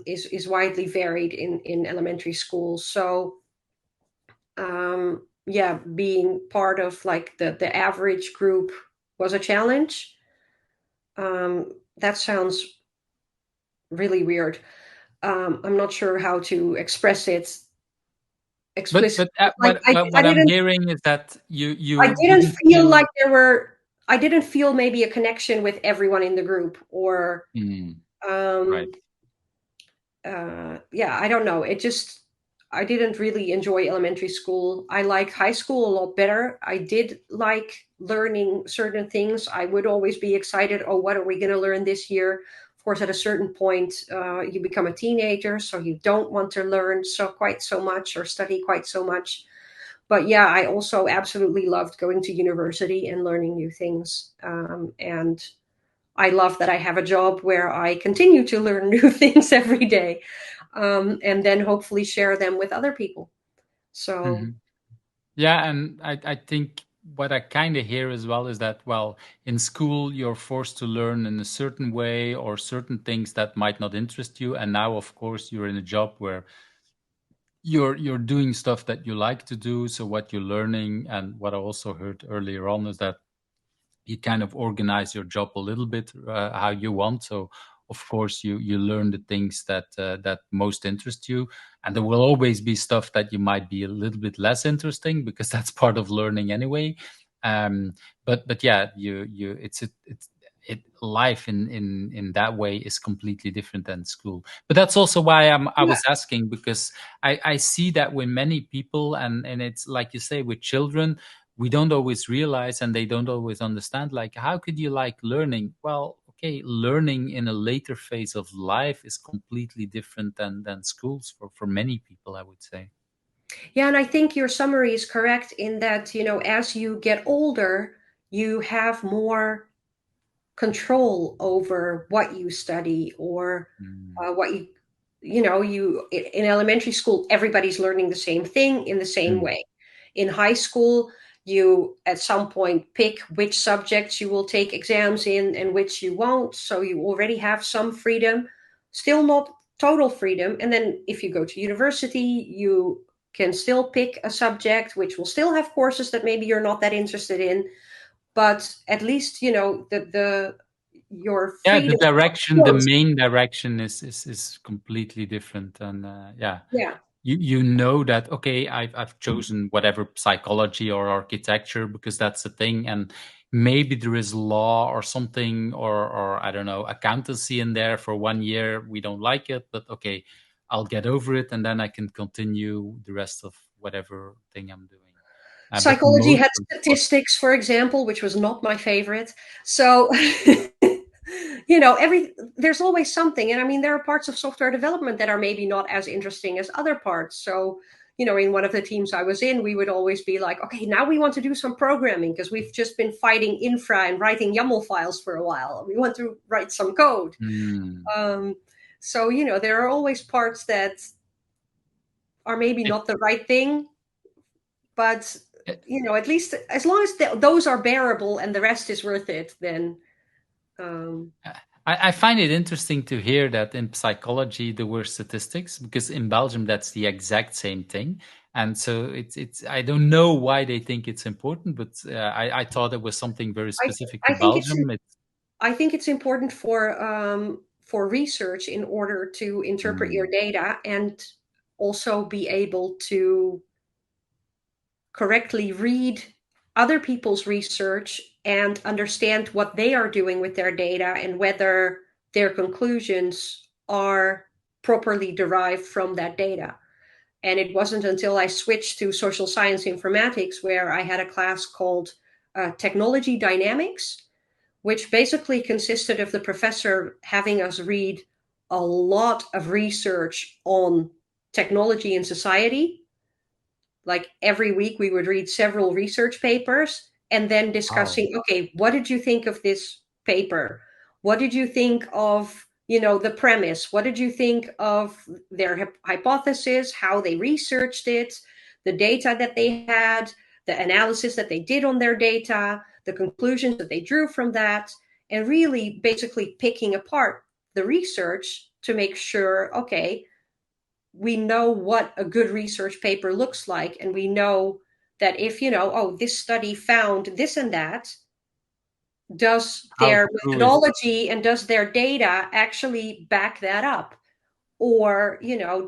is widely varied in elementary school. So yeah, being part of like the average group was a challenge. That sounds really weird. I'm not sure how to express it explicitly. But Like what I'm hearing is that I you didn't didn't feel feel. like I didn't feel maybe a connection with everyone in the group, or Mm, right. um yeah, I don't know. I didn't really enjoy elementary school. I like high school a lot better. I did like learning certain things. I would always be excited, oh, what are we going to learn this year? Of course, at a certain point, you become a teenager, so you don't want to learn quite so much or study quite so much. But yeah, I also absolutely loved going to university and learning new things. And I love that I have a job where I continue to learn new things every day, and then hopefully share them with other people. So, Mhm. Yeah, and I think what I kind of hear as well is that, well, in school you're forced to learn in a certain way or certain things that might not interest you, and now of course you're in a job where you're doing stuff that you like to do. So what you're learning, and what I also heard earlier on, is that you kind of organize your job a little bit how you want. So of course you learn the things that that most interest you, and there will always be stuff that you might be a little bit less interesting, because that's part of learning anyway. um but yeah, you it's it life in that way is completely different than school. But that's also why I yeah. was asking, because I see that with many people, and it's like you say, with children, we don't always realize, and they don't always understand, like, how could you like learning? Well, okay, learning in a later phase of life is completely different than schools for many people, I would say. Yeah, and I think your summary is correct in that, as you get older, you have more control over what you study, or Mm, what you in elementary school, everybody's learning the same thing in the same mm, way. In high school, you at some point pick which subjects you will take exams in and which you won't, so you already have some freedom, still not total freedom. And then if you go to university, you can still pick a subject which will still have courses that maybe you're not that interested in, but at least the your yeah, the freedom direction, the grows. main direction is completely different. And yeah, Yeah. you know that, okay, I've chosen whatever, psychology or architecture, because that's the thing, and maybe there is law or something, or I don't know, accountancy in there for 1 year. We don't like it, but okay, I'll get over it, and then I can continue the rest of whatever thing I'm doing. But Psychology most had of what, statistics, for example, which was not my favorite. So every there's always something. And I mean, there are parts of software development that are maybe not as interesting as other parts. So in one of the teams I was in, we would always be like, okay, now we want to do some programming because we've just been fighting infra and writing YAML files for a while. We want to write some code. hmm, um, so there are always parts that are maybe it, not the right thing, but it, at least as long as those are bearable and the rest is worth it, then um, I find it interesting to hear that in psychology there were statistics, because in Belgium that's the exact same thing. And so it's I don't know why they think it's important, but I thought it was something very I specific to I think it's Belgium. It's I think it's important for research in order to interpret your mm, data and also be able to correctly read other people's research and understand what they are doing with their data and whether their conclusions are properly derived from that data. And it wasn't until I switched to social science informatics where I had a class called Technology Dynamics, which basically consisted of the professor having us read a lot of research on technology and society. Like every week, we would read several research papers and then wow, discussing, okay, what did you think of this paper? What did you think of, the premise? What did you think of their hypothesis, how they researched it, the data that they had, the analysis that they did on their data, the conclusions that they drew from that, and really basically picking apart the research to make sure, okay, we know what a good research paper looks like, and we know that if oh, this study found this and that, does how their true is methodology and does their data actually back that up, or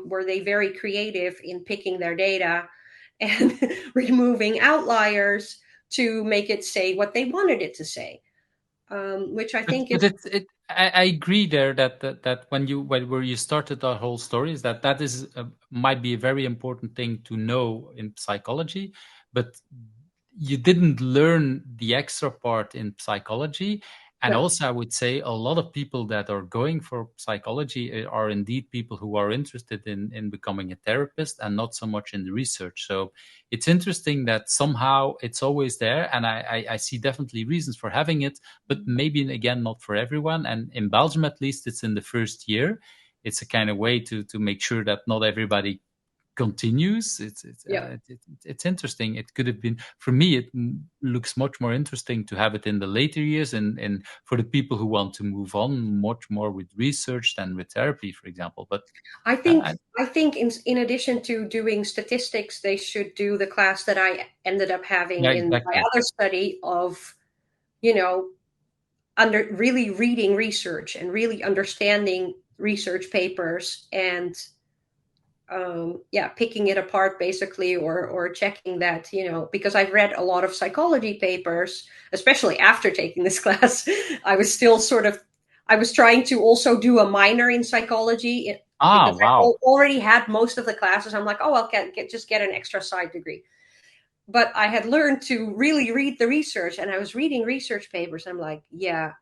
were they very creative in picking their data and removing outliers to make it say what they wanted it to say, which I think but is. I agree there that when you where you started that whole story, is that is might be a very important thing to know in psychology, but you didn't learn the extra part in psychology. And also, I would say a lot of people that are going for psychology are indeed people who are interested in becoming a therapist and not so much in the research. So it's interesting that somehow it's always there. And I see definitely reasons for having it, but maybe again, not for everyone. And in Belgium, at least, it's in the first year. It's a kind of way to make sure that not everybody continues. It's interesting. It could have been, for me, it looks much more interesting to have it in the later years, and for the people who want to move on much more with research than with therapy, for example. But I think I think in addition to doing statistics, they should do the class that I ended up having yeah, in my exactly. other study of, you know, under really reading research and really understanding research papers and picking it apart basically, or checking that, because I've read a lot of psychology papers, especially after taking this class. I was still I was trying to also do a minor in psychology because I Wow. already had most of the classes. I'm like, oh, I'll just get an extra side degree. But I had learned to really read the research, and I was reading research papers. I'm like, yeah,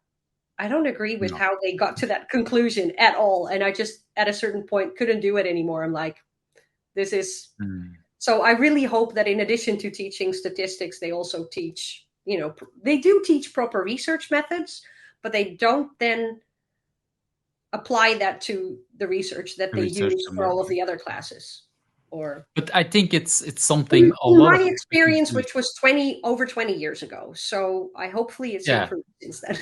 I don't agree with No. how they got to that conclusion at all. And I just, at a certain point, couldn't do it anymore. I'm like, this is so I really hope that in addition to teaching statistics, they also teach, they do teach proper research methods, but they don't then apply that to the research that they Research use for somewhere. all of the other classes. Or But I think it's in, something a in lot my of us could experience, use. which was over 20 years ago. So I hopefully it's Yeah. improved since then.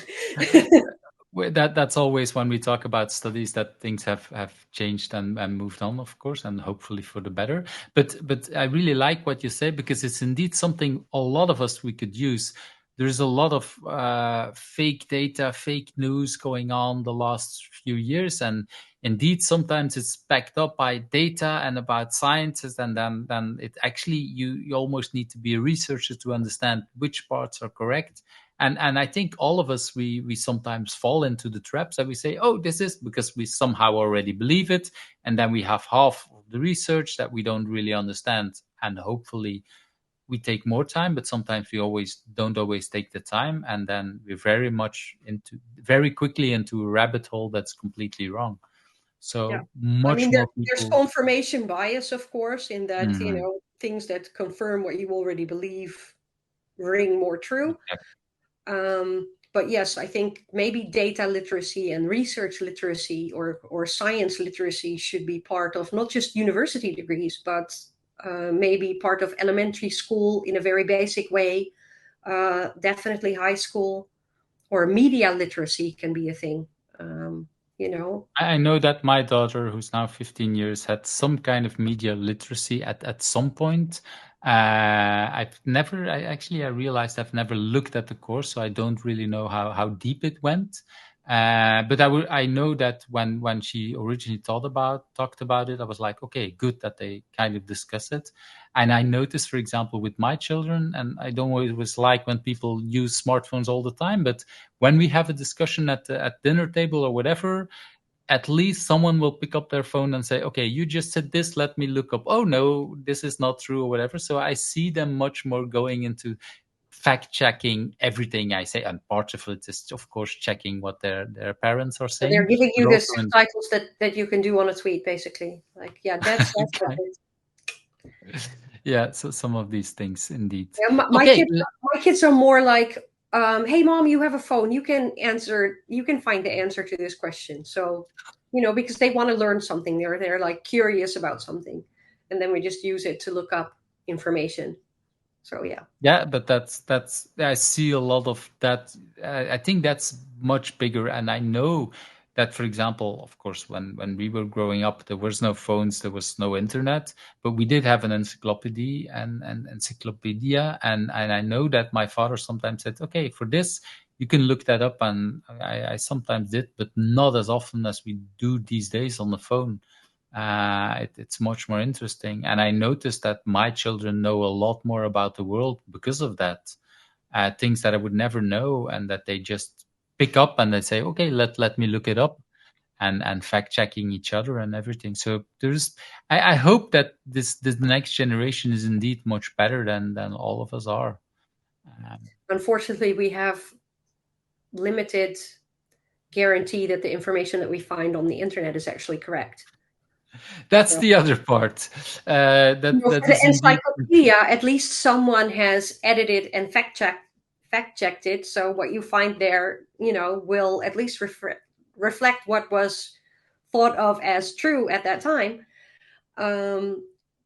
That's always when we talk about studies, that things have changed and moved on, of course, and hopefully for the better. But I really like what you say, because it's indeed something a lot of us we could use. There's a lot of fake data, fake news going on the last few years, and indeed sometimes it's backed up by data and about sciences, and then it actually you almost need to be a researcher to understand which parts are correct. And I think all of us, we sometimes fall into the traps that we say, oh, this is because we somehow already believe it, and then we have half of the research that we don't really understand, and hopefully we take more time, but sometimes we don't always take the time, and then we're very quickly into a rabbit hole that's completely wrong. Yeah. So I much mean, more there's people. confirmation bias, of course, in that, Mhm. things that confirm what you already believe ring more true. But yes, I think maybe data literacy and research literacy, or science literacy, should be part of not just university degrees, but maybe part of elementary school in a very basic way. Definitely high school, or media literacy can be a thing. Um, you know, I know that my daughter, who's now 15 years, had some kind of media literacy at some point. I realized I've never looked at the course, so I don't really know how deep it went. But I know that when she originally talked about it, I was like, okay, good that they kind of discuss it. And I noticed, for example, with my children, and I don't always like when people use smartphones all the time, but when we have a discussion at dinner table or whatever, at least someone will pick up their phone and say, okay, you just said this, let me look up. Oh no, this is not true, or whatever. So I see them much more going into fact checking everything I say, and part of it is of course checking what their parents are so they're saying, giving but you the also in subtitles that you can do on a tweet, basically. Like, yeah, that's what okay. it is. Yeah, so some of these things indeed. Yeah, Okay. my kids are more like, hey mom, you have a phone, you can find the answer to this question. So, because they want to learn something, they're like curious about something, and then we just use it to look up information. So yeah. Yeah, but that's I see a lot of that. I think that's much bigger, and I know that, for example, of course, when we were growing up, there was no phones, there was no internet, but we did have an encyclopedia and encyclopedia, and I know that my father sometimes said, okay, for this you can look that up, and I sometimes did, but not as often as we do these days on the phone. It's much more interesting. And I noticed that my children know a lot more about the world because of that. Things that I would never know, and that they just pick up and they say, okay, let me look it up, and fact checking each other and everything. So I hope that this next generation is indeed much better than all of us are. Unfortunately, we have limited guarantee that the information that we find on the internet is actually correct. That's So, the other part. That for the is indeed. encyclopedia, at least someone has edited and fact checked it. So what you find there, will at least reflect what was thought of as true at that time.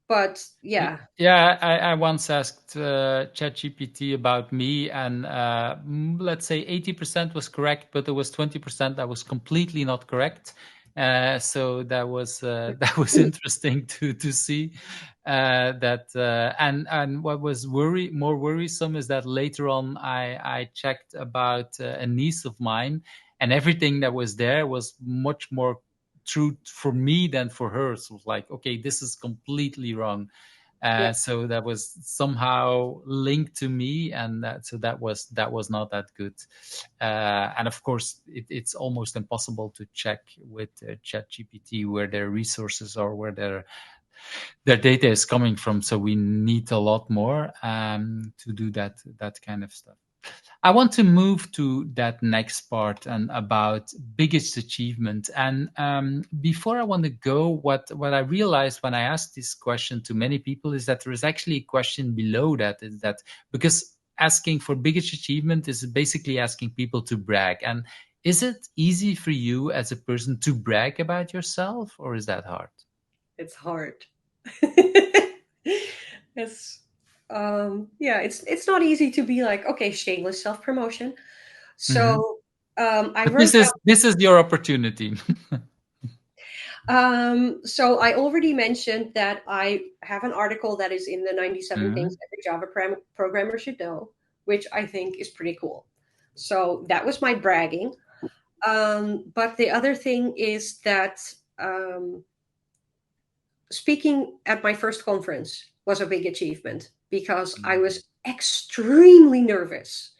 But yeah, Yeah, I once asked ChatGPT about me, and let's say 80% was correct, but there was 20% that was completely not correct. So that was that was interesting to see that. And what was more worrisome is that later on I checked about a niece of mine, and everything that was there was much more true for me than for her. So it was like, okay, this is completely wrong. yeah, So that was somehow linked to me, and that was not that good. And of course, it's almost impossible to check with ChatGPT where their resources are, where their data is coming from. So we need a lot more to do that kind of stuff. I want to move to that next part and about biggest achievement. And before I want to go, what I realized when I asked this question to many people is that there is actually a question below that, is that because asking for biggest achievement is basically asking people to brag. And is it easy for you as a person to brag about yourself, or is that hard? it's hard. it's yeah, it's not easy to be like, okay, shameless self promotion. Mhm. So I But wrote down. this is your opportunity. So I already mentioned that I have an article that is in the 97 things Mhm. every Java programmer should know, which I think is pretty cool. So that was my bragging. But the other thing is that um, speaking at my first conference was a big achievement because I Mhm. was extremely nervous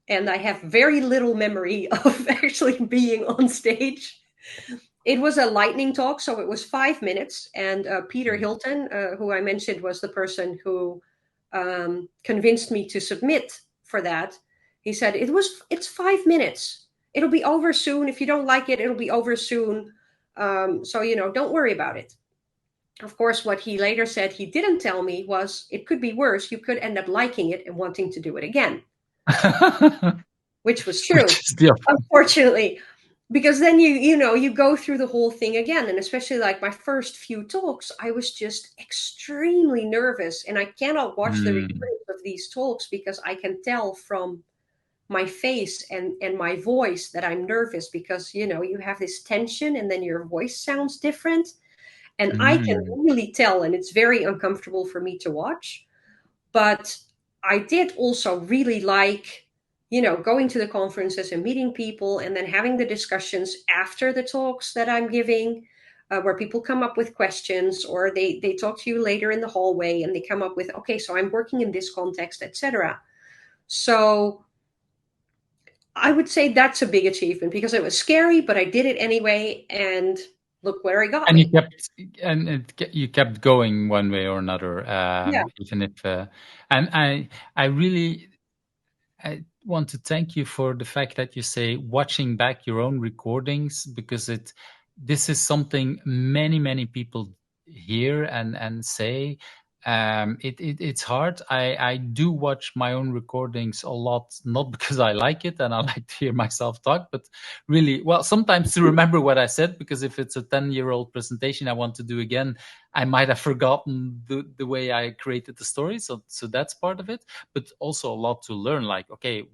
and I have very little memory of actually being on stage. It was a lightning talk, so it was 5 minutes. And Peter Hilton, who I mentioned was the person who convinced me to submit for that, he said it's 5 minutes. It'll be over soon. If you don't like it, it'll be over soon. So don't worry about it. Of course, what he later said he didn't tell me was it could be worse. You could end up liking it and wanting to do it again, which was Which true, is the unfortunately, because then you go through the whole thing again. And especially like my first few talks, I was just extremely nervous, and I cannot watch the Mm. recordings of these talks because I can tell from my face and my voice that I'm nervous, because you have this tension and then your voice sounds different, and I can Mm. really tell, and it's very uncomfortable for me to watch. But I did also really like, going to the conferences and meeting people and then having the discussions after the talks that I'm giving, where people come up with questions, or they talk to you later in the hallway and they come up with, okay, so I'm working in this context, etc. So I would say that's a big achievement because it was scary, but I did it anyway, and look where it got And me. you kept going one way or another, Yeah. even if and I really I want to thank you for the fact that you say watching back your own recordings, because this is something many people hear and say. It's hard. I do watch my own recordings a lot, not because I like it and I like to hear myself talk, but really, well, sometimes to remember what I said, because if it's a 10-year-old presentation I want to do again, I might have forgotten the way I created the story. So that's part of it, but also a lot to learn. Like, okay,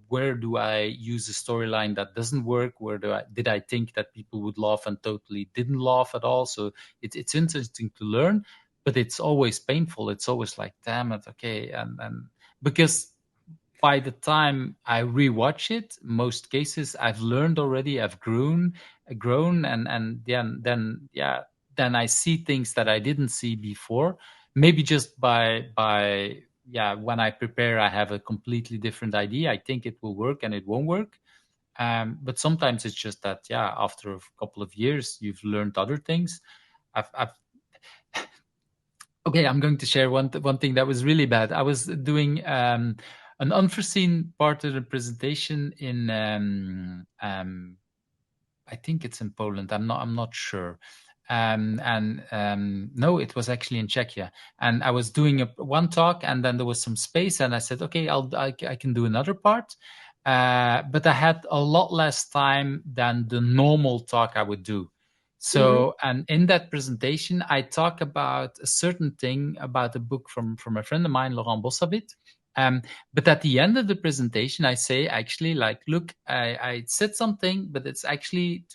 where do I use a storyline that doesn't work? Where did I think that people would laugh and totally didn't laugh at all? So it's interesting to learn, but it's always painful. It's always like, damn it, okay, and because by the time I rewatch it, most cases I've learned already. I've grown, and then I see things that I didn't see before. Maybe just by yeah, when I prepare, I have a completely different idea. I think it will work, and it won't work. But sometimes it's just that, yeah, after a couple of years, you've learned other things. I've Okay, I'm going to share one thing that was really bad. I was doing an unforeseen part of the presentation in I think it's in Poland. I'm not sure. No, it was actually in Czechia. And I was doing one talk, and then there was some space, and I said, okay, I can do another part. But I had a lot less time than the normal talk I would do. So, and in that presentation, I talk about a certain thing about a book from a friend of mine, Laurent Bossavit. But at the end of the presentation, I say, actually, like, look, I said something, but it's actually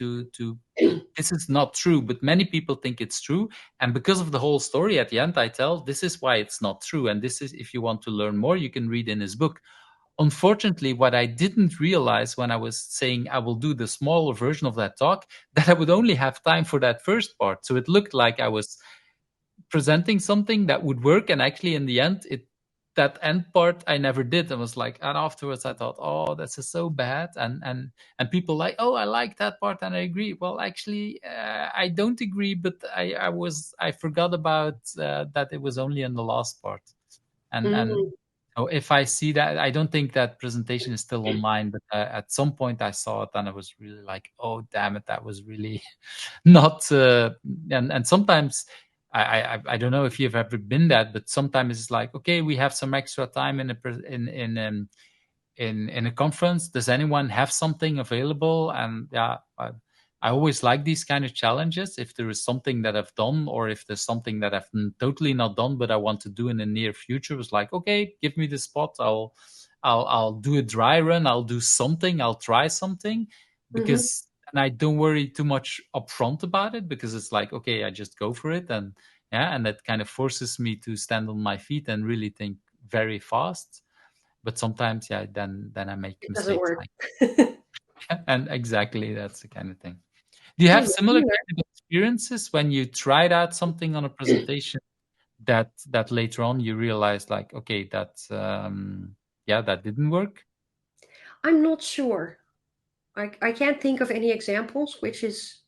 this is not true, but many people think it's true. And because of the whole story at the end, I tell, this is why it's not true. And this is, if you want to learn more, you can read in his book. Unfortunately, what I didn't realize when I was saying I will do the smaller version of that talk, that I would only have time for that first part. So it looked like I was presenting something that would work, and actually in the end, that end part I never did. I was like, and afterwards I thought, oh, this is so bad. And people like, oh, I like that part and I agree. Well, actually, I don't agree, but I forgot about that it was only in the last part. And so if I see that, I don't think that presentation is still online, but at some point I saw it and I was really like, oh, damn it, that was really not. And sometimes I don't know if you've ever been that, but sometimes it's like, okay, we have some extra time in a conference. Does anyone have something available? And yeah, I always like these kind of challenges. If there is something that I've done, or if there's something that I've totally not done, but I want to do in the near future, it's like, okay, give me the spot. I'll do a dry run. I'll do something. I'll try something, because and I don't worry too much upfront about it, because it's like, okay, I just go for it. And yeah, and that kind of forces me to stand on my feet and really think very fast. But sometimes, yeah, then I make It doesn't mistakes. work. And exactly, that's the kind of thing. Do you have similar kind of experiences when you tried out something on a presentation that later on you realized, like, okay, that that didn't work? I'm not sure. I can't think of any examples, which is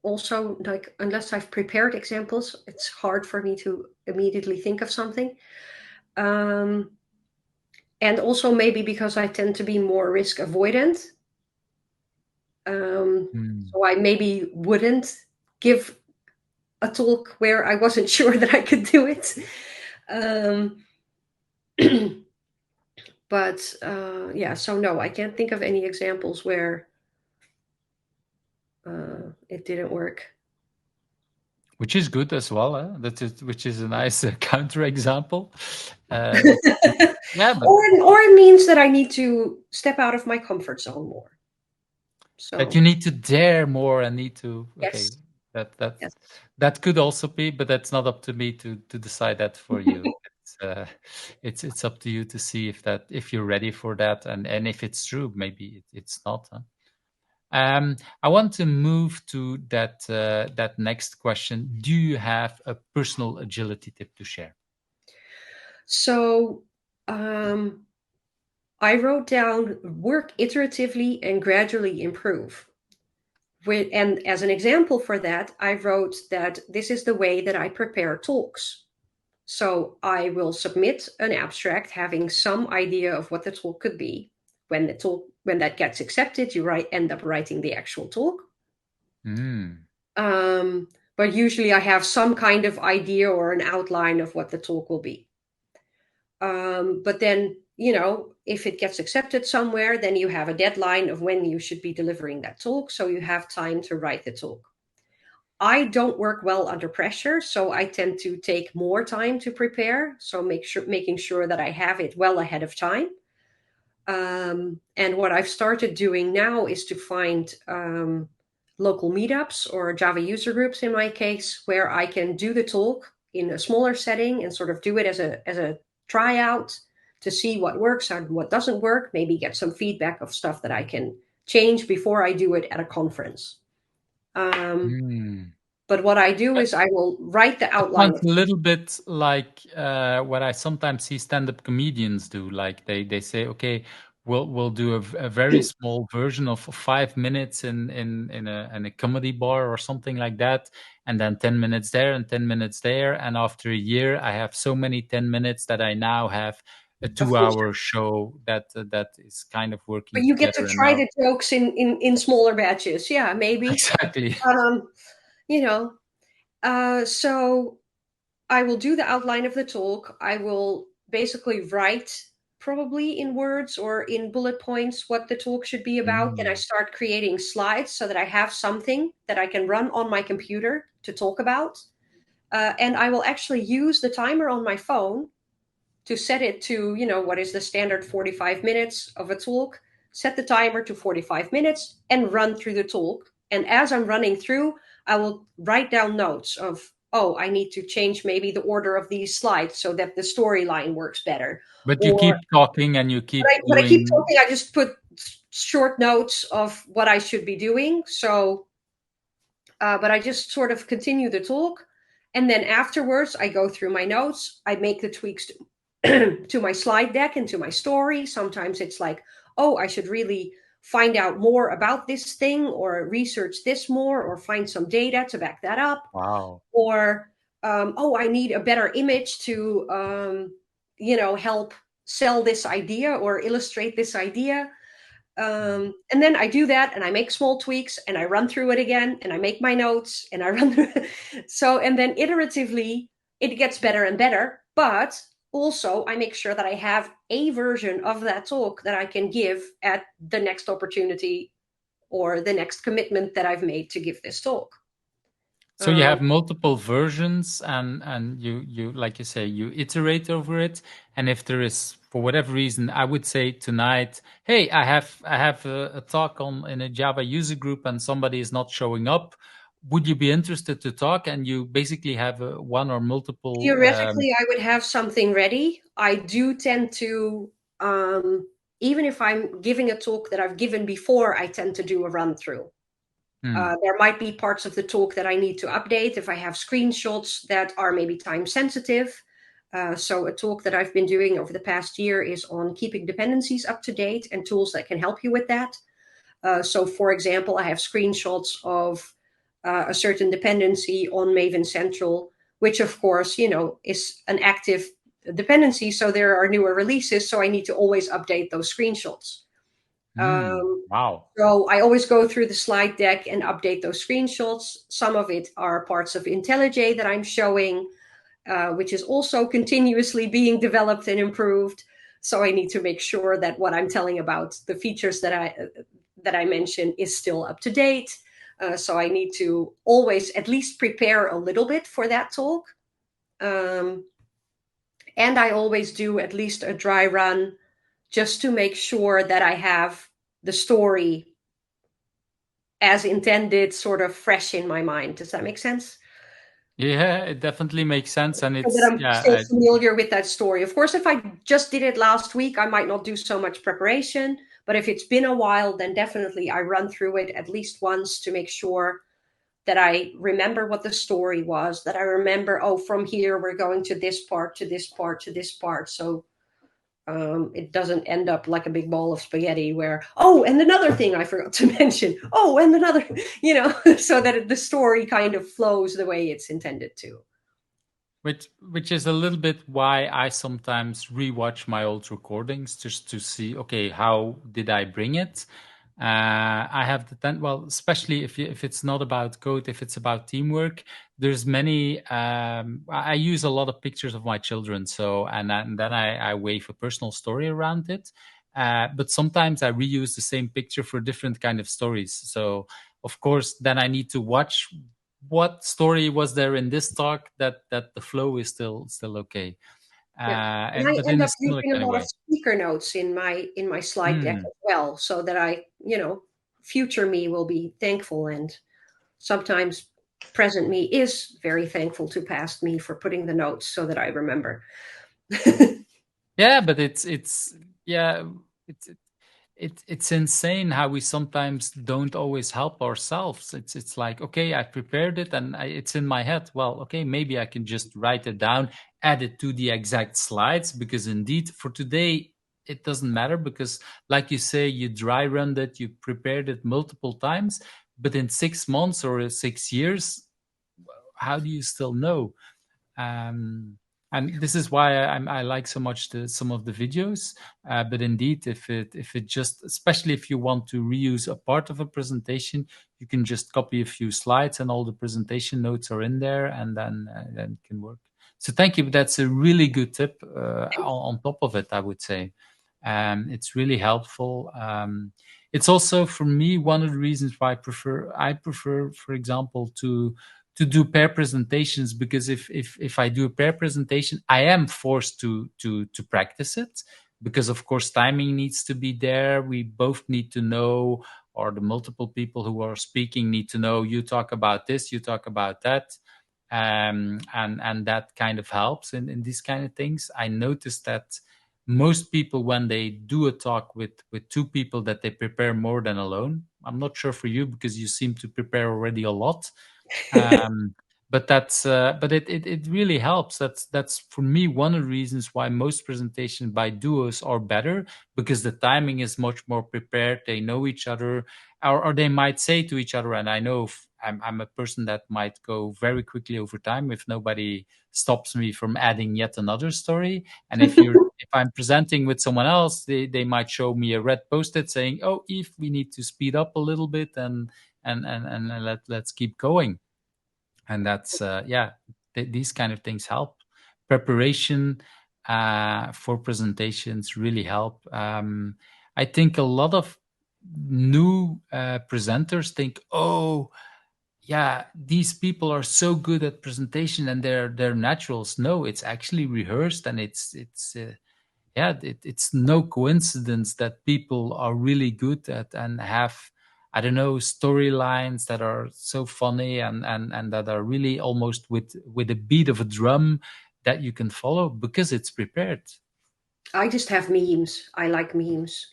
also like, unless I've prepared examples, it's hard for me to immediately think of something. And also maybe because I tend to be more risk avoidant. So I maybe wouldn't give a talk where I wasn't sure that I could do it. But yeah, so no, I can't think of any examples where it didn't work. Which is good as well, which is a nice counterexample. Yeah, but or it means that I need to step out of my comfort zone more. So that you need to dare more and need to. Okay, yes. Yes. That could also be, but that's not up to me to decide that for you. It's up to you to see if you're ready for that, and if it's true. Maybe it's not. Huh? I want to move to that next question. Do you have a personal agility tip to share? So I wrote down work iteratively and gradually improve. And as an example for that, I wrote that this is the way that I prepare talks. So I will submit an abstract having some idea of what the talk could be. When that gets accepted, you end up writing the actual talk. But usually I have some kind of idea or an outline of what the talk will be. But then, if it gets accepted somewhere, then you have a deadline of when you should be delivering that talk. So you have time to write the talk. I don't work well under pressure, so I tend to take more time to prepare. So making sure that I have it well ahead of time. And what I've started doing now is to find local meetups or Java user groups, in my case, where I can do the talk in a smaller setting and sort of do it as a tryout to see what works and what doesn't work. Maybe get some feedback of stuff that I can change before I do it at a conference. But what I do is I will write the outline. It sounds a little bit like what I sometimes see stand-up comedians do. Like they say, okay, we'll do a very small version of 5 minutes in a comedy bar or something like that, and then 10 minutes there and 10 minutes there. And after a year, I have so many 10 minutes that I now have a of course. 2 hour show that is kind of But working you get to together try enough. the jokes in smaller batches. Yeah, maybe. Exactly. Um, you know, so I will do the outline of the talk. I will basically write, probably in words or in bullet points, what the talk should be about. Then I Mm. start creating slides so that I have something that I can run on my computer to talk about. And I will actually use the timer on my phone to set it to, what is the standard 45 minutes of a talk, set the timer to 45 minutes and run through the talk. And as I'm running through, I will write down notes of, oh, I need to change maybe the order of these slides so that the storyline works better. But you Or keep talking and you keep when I keep doing. talking, I just put short notes of what I should be doing. So, but I just sort of continue the talk. And then afterwards, I go through my notes. I make the tweaks to my slide deck and to my story. Sometimes it's like, oh, I should really find out more about this thing or research this more or find some data to back that up. Wow. Or, oh, I need a better image to, help sell this idea or illustrate this idea. And then I do that and I make small tweaks and I run through it again and I make my notes and I run through it. So, and then iteratively, it gets better and better. But also, I make sure that I have a version of that talk that I can give at the next opportunity or the next commitment that I've made to give this talk. So you Um, have multiple versions, and you like you say, you iterate over it. And if there is, for whatever reason, I would say tonight, hey, I have a talk on in a Java user group, and somebody is not showing up. Would you be interested to talk? And you basically have one or multiple. Theoretically, I would have something ready. I do tend to, even if I'm giving a talk that I've given before, I tend to do a run through. Hmm. There might be parts of the talk that I need to update if I have screenshots that are maybe time sensitive. So a talk that I've been doing over the past year is on keeping dependencies up to date and tools that can help you with that. So for example, I have screenshots of a certain dependency on Maven Central, which of course, is an active dependency. So there are newer releases. So I need to always update those screenshots. Hmm. Um, Wow. so I always go through the slide deck and update those screenshots. Some of it are parts of IntelliJ that I'm showing, which is also continuously being developed and improved. So I need to make sure that what I'm telling about the features that I mentioned is still up to date. So I need to always at least prepare a little bit for that talk. Um, and I always do at least a dry run just to make sure that I have the story as intended sort of fresh in my mind. Does that make sense? Yeah, it definitely makes sense, and So that it's I'm yeah. still familiar with that story. Of course, if I just did it last week, I might not do so much preparation. But if it's been a while, then definitely I run through it at least once to make sure that I remember what the story was, that I remember, oh, from here we're going to this part, to this part, to this part. So it doesn't end up like a big bowl of spaghetti where, oh, and another thing I forgot to mention, oh, and another, so that the story kind of flows the way it's intended to. Which is a little bit why I sometimes rewatch my old recordings just to see, okay, how did I bring it? I have well, especially if it's not about code, if it's about teamwork, there's many. I use a lot of pictures of my children, so and then I wave a personal story around it. But sometimes I reuse the same picture for different kind of stories. So of course, then I need to watch what story was there in this talk that the flow is still okay, Yeah. And and I but end in a up similar using a kind of lot of way. speaker notes in my slide deck Hmm. as well, so that future me will be thankful, and sometimes present me is very thankful to past me for putting the notes so that I remember. Yeah, but it's yeah, it's it's insane how we sometimes don't always help ourselves. It's like, okay, I prepared it and it's in my head. Well, okay, maybe I can just write it down, add it to the exact slides, because indeed for today it doesn't matter, because like you say, you dry run it, you prepared it multiple times, but in 6 months or 6 years, how do you still know? Um, And this is why I like so much some of the videos. But indeed, if it just, especially if you want to reuse a part of a presentation, you can just copy a few slides, and all the presentation notes are in there, and then it can work. So thank you. That's a really good tip. On top of it, I would say, it's really helpful. It's also, for me, one of the reasons why I prefer, for example, to do pair presentations, because if I do a pair presentation, I am forced to practice it, because of course timing needs to be there. We both need to know, or the multiple people who are speaking need to know, you talk about this, you talk about that. And that kind of helps in these kind of things. I noticed that most people, when they do a talk with two people, that they prepare more than alone. I'm not sure for you, because you seem to prepare already a lot. um, but it really helps. That's for me one of the reasons why most presentations by duos are better, because the timing is much more prepared. They know each other, or they might say to each other, and I know I'm a person that might go very quickly over time if nobody stops me from adding yet another story. And if I'm presenting with someone else, they might show me a red post-it saying, "Oh, Eve, we need to speed up a little bit, and let's keep going." And that's these kind of things help. Preparation for presentations really help. I think a lot of new presenters think, "Oh, yeah, these people are so good at presentation, and they're naturals." No, it's actually rehearsed, and it's no coincidence that people are really good at and have, I don't know, storylines that are so funny, and that are really almost with a beat of a drum that you can follow, because it's prepared. I just have memes. I like memes.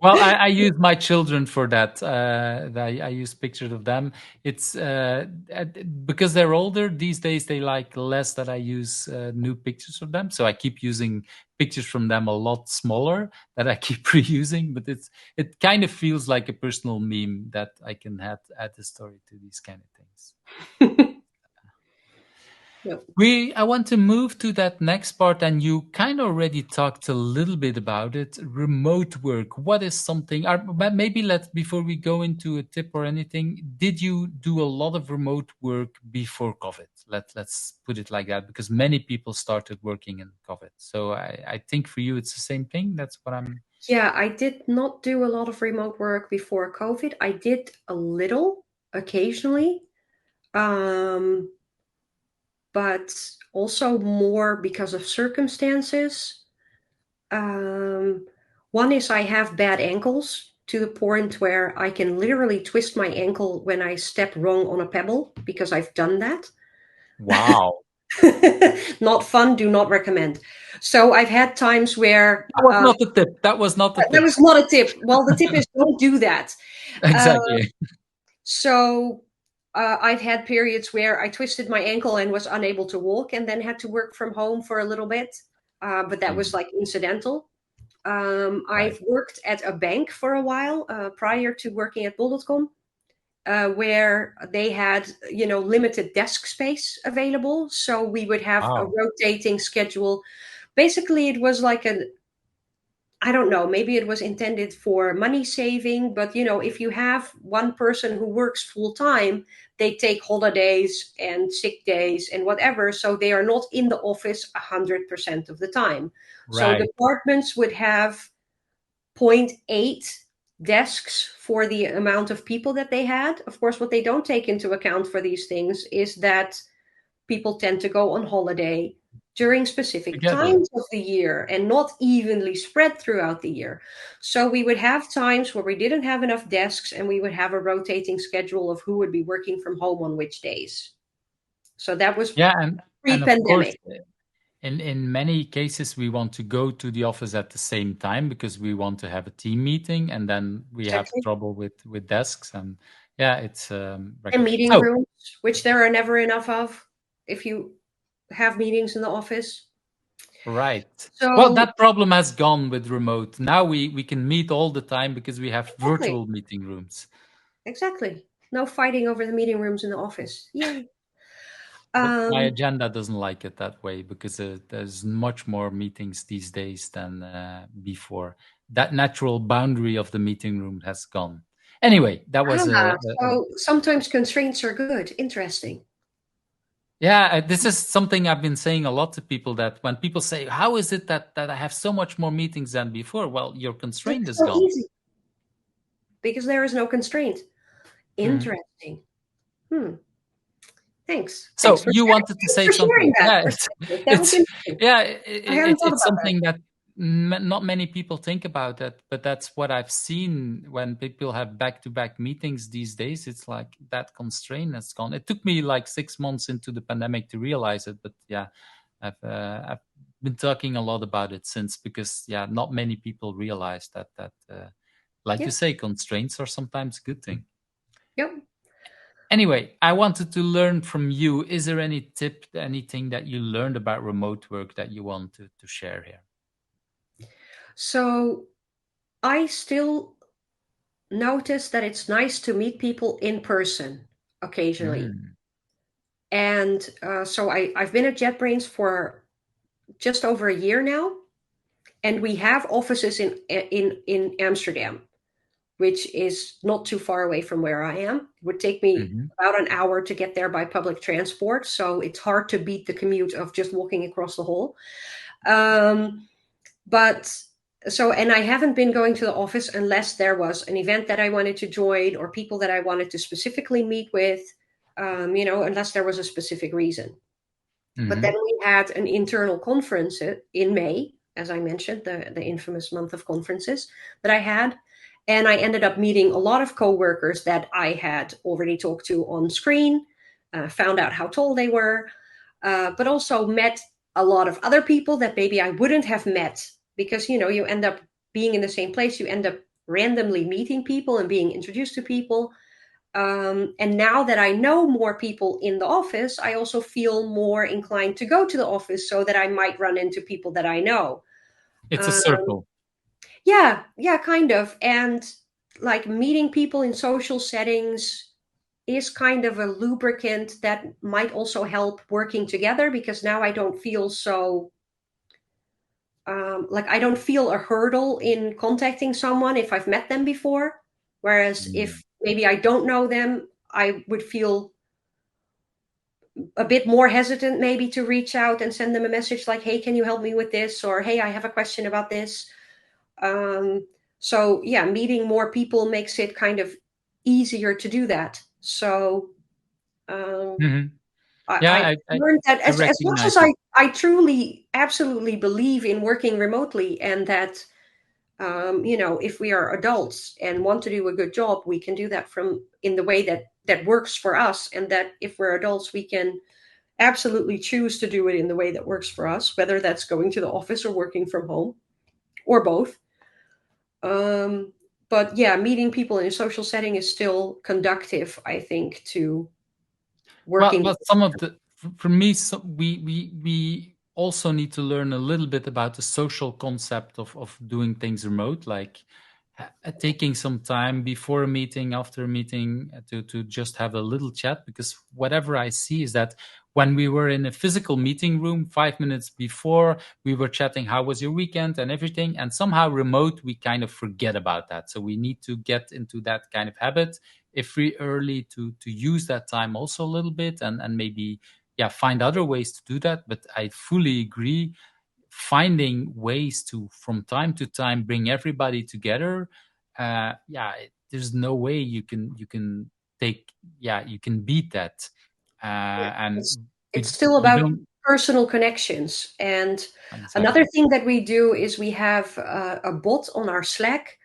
Well, I use my children for that. I use pictures of them. It's because they're older these days. They like less that I use new pictures of them. So I keep using pictures from them a lot smaller that I keep reusing. But it kind of feels like a personal meme that I can add the story to these kind of things. Yep. I want to move to that next part, and you kind of already talked a little bit about it. Remote work. What is something? But maybe before we go into a tip or anything, did you do a lot of remote work before COVID? Let's put it like that, because many people started working in COVID. So I think for you it's the same thing. That's what I'm. Yeah, I did not do a lot of remote work before COVID. I did a little occasionally, um, but also more because of circumstances. Um, One is I have bad ankles to the point where I can literally twist my ankle when I step wrong on a pebble, because I've done that. Wow. Not fun, do not recommend. So I've had times where That was not the tip. That was not the that tip. was not a tip. Well, the tip is don't do that. Uh, Exactly. so I've had periods where I twisted my ankle and was unable to walk, and then had to work from home for a little bit. But that was Mhm. like incidental. Right. I've worked at a bank for a while prior to working at Bol.com, where they had, limited desk space available. So we would have a Wow. rotating schedule. Basically, it was like I don't know, maybe it was intended for money saving, but if you have one person who works full time, they take holidays and sick days and whatever, so they are not in the office 100% of the time. So Right. departments would have zero point 0.8 desks for the amount of people that they had. Of course, what they don't take into account for these things is that people tend to go on holiday during specific Together. times of the year and not evenly spread throughout the year. So we would have times where we didn't have enough desks, and we would have a rotating schedule of who would be working from home on which days. So that was Yeah, and of course, pre-pandemic. in many cases, we want to go to the office at the same time because we want to have a team meeting, and then we have Exactly. trouble with desks. And yeah, it's And meeting so rooms, which there are never enough of if you have meetings in the office. right. Well, So that problem has gone with remote. Now we can meet all the time because we have exactly, virtual meeting rooms. exactly. No fighting over the meeting rooms in the office. Yay. But my agenda doesn't like it that way because there's much more meetings these days than before. That natural boundary of the meeting room has gone. Anyway, that was So sometimes constraints are good. Interesting. yeah. This is something I've been saying a lot to people, that when people say, "How is it that I have so much more meetings than before?" Well, your constraint It's is so gone. easy because there is no constraint. Mhm. Interesting. Hmm. Thanks. So you wanted to Thanks say for sharing something? that Yeah, perspective. That was it's interesting. yeah, I hadn't thought it's about that. something that not many people think about that, but that's what I've seen when people have back-to-back meetings these days. It's like that constraint has gone. It took me like 6 months into the pandemic to realize it, but yeah, I've been talking a lot about it since, because yeah, not many people realize that like you Yeah. say, constraints are sometimes a good thing. Yep. Anyway, I wanted to learn from you. Is there any tip, anything that you learned about remote work that you want to share here? So I still notice that it's nice to meet people in person occasionally. Mm. And so I've been at JetBrains for just over a year now, and we have offices in Amsterdam, which is not too far away from where I am. It would take me Mhm. about an hour to get there by public transport, so it's hard to beat the commute of just walking across the hall. Um, but and I haven't been going to the office unless there was an event that I wanted to join or people that I wanted to specifically meet with, unless there was a specific reason. But then Mhm. we had an internal conference in May, as I mentioned, the infamous month of conferences that I had. And I ended up meeting a lot of coworkers that I had already talked to on screen, found out how tall they were, but also met a lot of other people that maybe I wouldn't have met because, you end up being in the same place. You end up randomly meeting people and being introduced to people. And now that I know more people in the office, I also feel more inclined to go to the office so that I might run into people that I know. It's a Uh, circle. yeah, kind of. And like meeting people in social settings is kind of a lubricant that might also help working together because now I don't feel so like I don't feel a hurdle in contacting someone if I've met them before. Whereas Mm. if maybe I don't know them, I would feel a bit more hesitant maybe to reach out and send them a message like, hey, can you help me with this? Or hey, I have a question about this. So yeah, meeting more people makes it kind of easier to do that. So um, Mhm. Yeah, I learned that I as much recognize as it. I truly absolutely believe in working remotely and that if we are adults and want to do a good job, we can do that from in the way that works for us, and that if we're adults, we can absolutely choose to do it in the way that works for us, whether that's going to the office or working from home or both. Um, but yeah, meeting people in a social setting is still conductive, I think, to working. Well, some of the for me, we also need to learn a little bit about the social concept of doing things remote, like taking some time before a meeting, after a meeting, to just have a little chat. Because whatever I see is that when we were in a physical meeting room 5 minutes before, we were chatting, how was your weekend and everything, and somehow remote we kind of forget about that. So we need to get into that kind of habit if we early to use that time also a little bit, and maybe yeah, find other ways to do that. But I fully agree, finding ways to from time to time bring everybody together, yeah, there's no way you can take, yeah, you can beat that. it's, And it's we still we about don't personal connections. And another exactly thing that we do is we have a bot on our Slack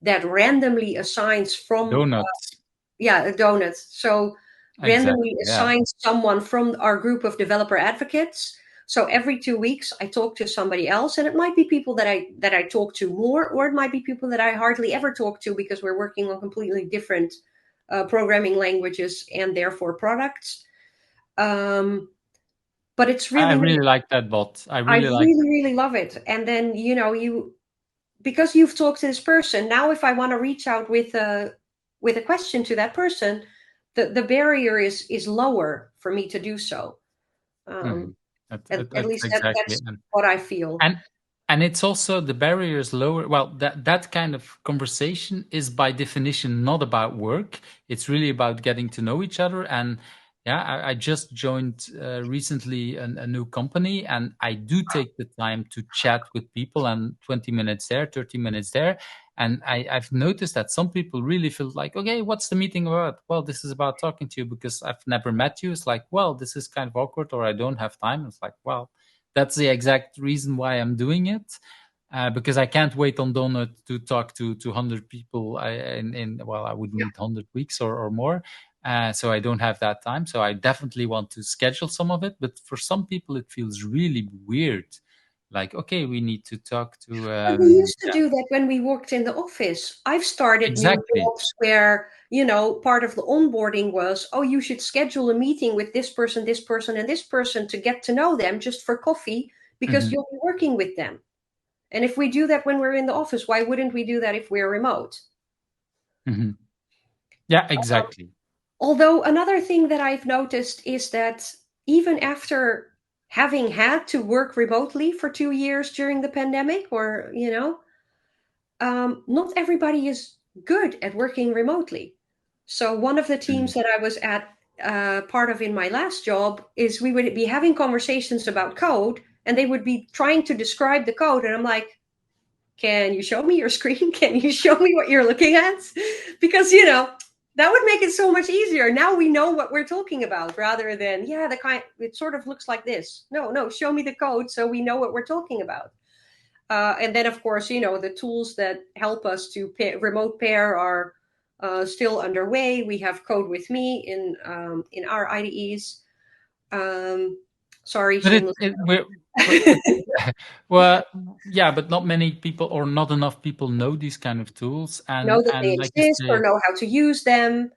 that randomly assigns from donuts. yeah, a donut. So randomly Exactly, yeah. assigns someone from our group of developer advocates. So every 2 weeks I talk to somebody else, and it might be people that I talk to more, or it might be people that I hardly ever talk to because we're working on completely different programming languages and therefore products. Um, but it's I really really nice. like that bot. I I really like really, really love it. And then you because you've talked to this person now, if I want to reach out with a question to that person, the barrier is lower for me to do so. Mhm. At least Exactly. that's what I feel. And and it's also the barrier is lower. Well, that kind of conversation is by definition not about work. It's really about getting to know each other. And yeah, I just joined recently a new company, and I do take the time to chat with people, and 20 minutes there, 30 minutes there. And I've noticed that some people really feel like, okay, what's the meeting about? Well, this is about talking to you because I've never met you. It's like, well, this is kind of awkward, or I don't have time. It's like, well, that's the exact reason why I'm doing it. Because I can't wait on Donut to talk to 100 people well, I would need 100 weeks or more. So I don't have that time. So I definitely want to schedule some of it. But for some people, it feels really weird. Like, okay, we need to talk to, But we used to do that when we worked in the office. I've started new exactly. jobs where, part of the onboarding was, oh, you should schedule a meeting with this person, and this person to get to know them just for coffee because Hmm. you'll be working with them. And if we do that when we're in the office, why wouldn't we do that if we're remote? Hmm. Yeah, exactly. Although another thing that I've noticed is that even after having had to work remotely for 2 years during the pandemic, or, not everybody is good at working remotely. So one of the Mhm. teams that I was at, part of in my last job, is we would be having conversations about code, and they would be trying to describe the code, and I'm like, can you show me your screen? Can you show me what you're looking at? Because that would make it so much easier. Now we know what we're talking about, rather than, yeah, the kind, it sort of looks like this. No, show me the code so we know what we're talking about. And then, of course, the tools that help us to remote pair are still underway. We have Code with Me in our IDEs. Um, sorry, But shameless. but well, yeah, but not many people or not enough people know these kind of tools, Know that they and like you exist or say, know how to use them.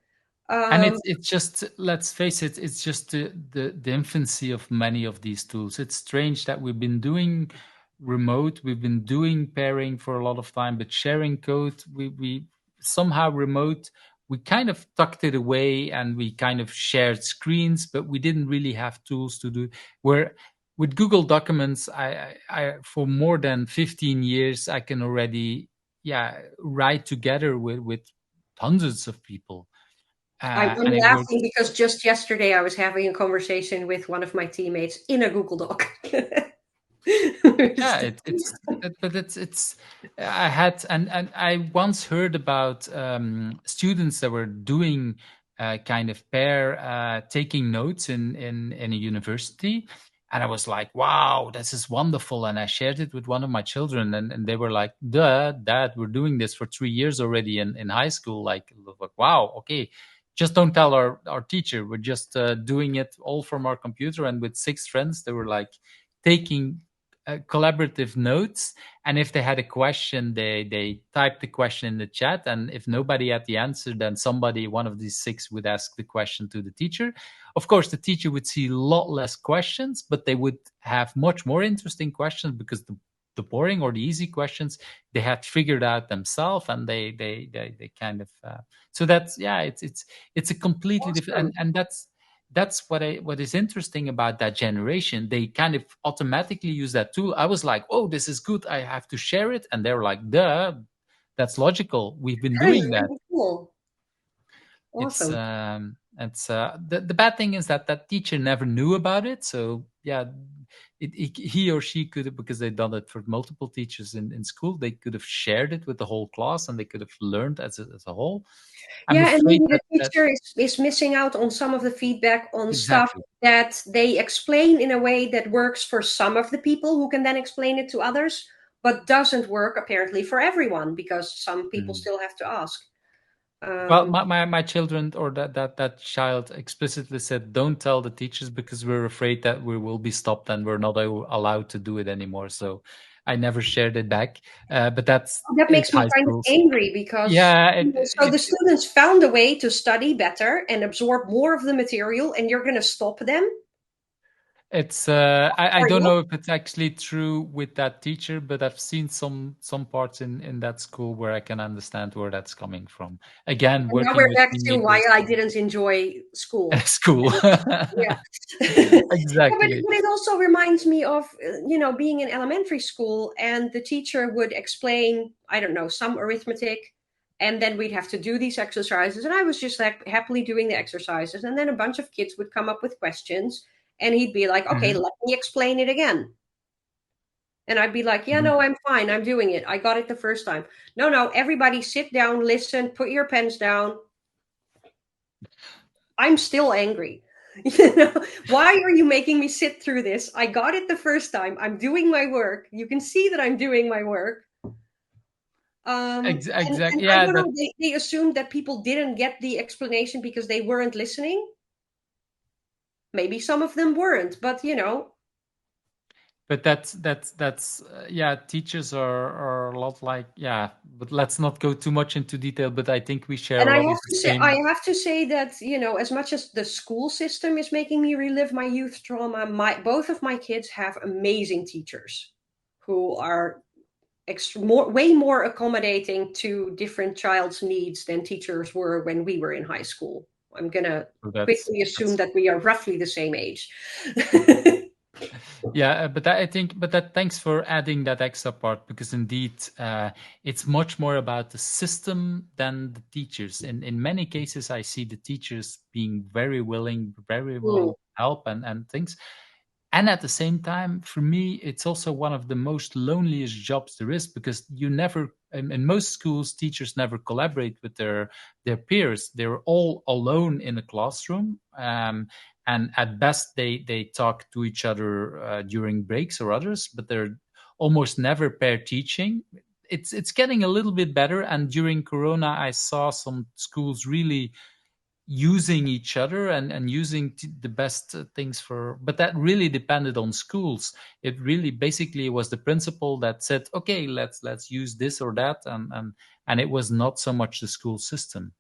and Um, it's just, let's face it, it's just the infancy of many of these tools. It's strange that we've been doing remote, we've been doing pairing for a lot of time, but sharing code, we somehow remote, we kind of tucked it away and we kind of shared screens, but we didn't really have tools to do. Where with Google Documents, I for more than 15 years, I can already, yeah, write together with hundreds of people, I'm and it works. laughing because just yesterday I was having a conversation with one of my teammates in a Google Doc. Yeah, Just- but it's. I had and I once heard about students that were doing kind of pair taking notes in a university, and I was like, wow, this is wonderful. And I shared it with one of my children, and they were like, duh, Dad, we're doing this for 3 years already in high school. Like, wow, okay. Just don't tell our teacher. We're just doing it all from our computer. And with 6 friends, they were like taking collaborative notes, and if they had a question, they typed the question in the chat, and if nobody had the answer, then somebody, one of these 6, would ask the question to the teacher. Of course, the teacher would see a lot less questions, but they would have much more interesting questions because the boring or the easy questions they had figured out themselves, and they kind of so that's, yeah, it's a completely different, awesome. and that's what is interesting about that generation. They kind of automatically use that tool. I was like, oh, this is good, I have to share it, and they're like, duh, that's logical, we've been That is doing that. really cool. It's Awesome. the bad thing is that that teacher never knew about it. So yeah, he or she could have, because they've done it for multiple teachers in school, they could have shared it with the whole class and they could have learned as a whole. I'm Yeah, and afraid maybe the that teacher is missing out on some of the feedback on stuff exactly. that they explain in a way that works for some of the people who can then explain it to others, but doesn't work apparently for everyone because some people Mm. still have to ask. Well, Um, my children, or that child explicitly said, "Don't tell the teachers because we're afraid that we will be stopped and we're not allowed to do it anymore." So I never shared it back. But that's that it's makes me high kind of schools. angry because Yeah, so the students found a way to study better and absorb more of the material, and you're going to stop them. It's I Or don't not? know if it's actually true with that teacher, but I've seen some parts in that school where I can understand where that's coming from. Again, And now working we're with back to why teenagers I didn't enjoy school. school. Yeah. Yeah, Exactly. but it also reminds me of, being in elementary school and the teacher would explain, I don't know, some arithmetic, and then we'd have to do these exercises. And I was just like happily doing the exercises. And then a bunch of kids would come up with questions and he'd be like, okay, Mhm, let me explain it again. And I'd be like, yeah, mhm. no, I'm fine. I'm doing it. I got it the first time. No, no, everybody sit down, listen, put your pens down. I'm still angry. Why are you making me sit through this? I got it the first time. I'm doing my work. You can see that I'm doing my work. And I Yeah, don't that. know, they assumed that people didn't get the explanation because they weren't listening. Maybe some of them weren't, but But that's yeah. Teachers are a lot like, yeah. But let's not go too much into detail. But I think we share and a I lot have of the to say, I same. have to say that, as much as the school system is making me relive my youth trauma, both of my kids have amazing teachers who are way more accommodating to different child's needs than teachers were when we were in high school. I'm gonna So quickly assume that's that we are roughly the same age. Yeah, but I think, but that thanks for adding that extra part, because indeed, it's much more about the system than the teachers. In many cases, I see the teachers being very willing, very Mm. willing to help and things. And at the same time, for me, it's also one of the most loneliest jobs there is, because you never, in most schools, teachers never collaborate with their peers. They're all alone in a classroom. And at best, they talk to each other during breaks or others, but they're almost never pair teaching. It's getting a little bit better. And during Corona, I saw some schools really using each other and using the best things for, but that really depended on schools. It really basically was the principal that said, okay, let's use this or that, and it was not so much the school system.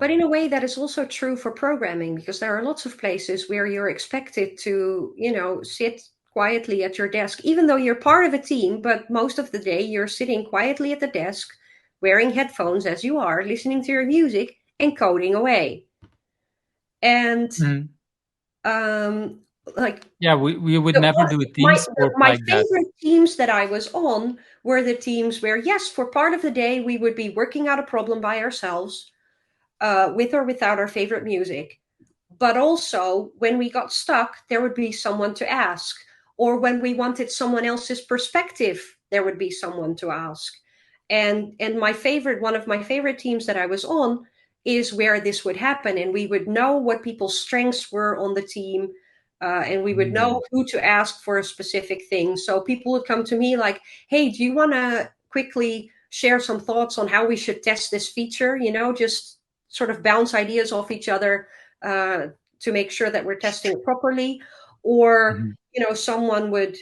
But So in a way, that is also true for programming because there are lots of places where you're expected to, sit quietly at your desk, even though you're part of a team. But most of the day, you're sitting quietly at the desk, wearing headphones as you are, listening to your music and coding away. And mhm. um, like Yeah, we would the never one, do a team sport my like that. favorite teams that I was on were the teams where, yes, for part of the day we would be working out a problem by ourselves, with or without our favorite music. But also, when we got stuck, there would be someone to ask. Or when we wanted someone else's perspective, there would be someone to ask. And one of my favorite teams that I was on is where this would happen, and we would know what people's strengths were on the team, and we would know Mm, who to ask for a specific thing. So people would come to me like, "Hey, do you want to quickly share some thoughts on how we should test this feature?" Just sort of bounce ideas off each other, uh, to make sure that we're testing it properly. Or mhm, someone would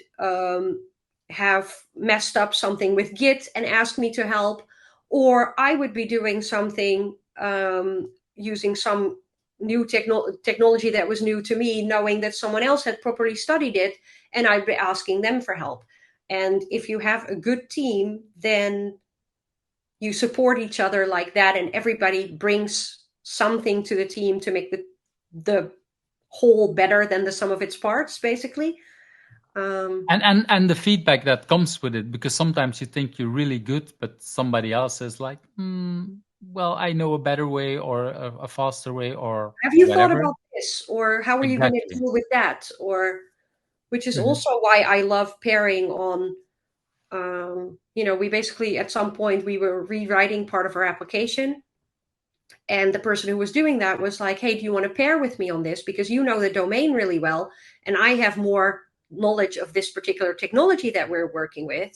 have messed up something with Git and asked me to help, or I would be doing something, using some new technology that was new to me, knowing that someone else had properly studied it, and I'd be asking them for help. And if you have a good team, then you support each other like that, and everybody brings something to the team to make the whole better than the sum of its parts, basically. um, and the feedback that comes with it, because sometimes you think you're really good, but somebody else is like, well, I know a better way, or a faster way, or have you thought whatever. about this, or how are you going to Exactly. deal with that? Or which is Mhm. also why I love pairing on. We basically, at some point, we were rewriting part of our application, and the person who was doing that was like, "Hey, do you want to pair with me on this, because you know the domain really well and I have more knowledge of this particular technology that we're working with."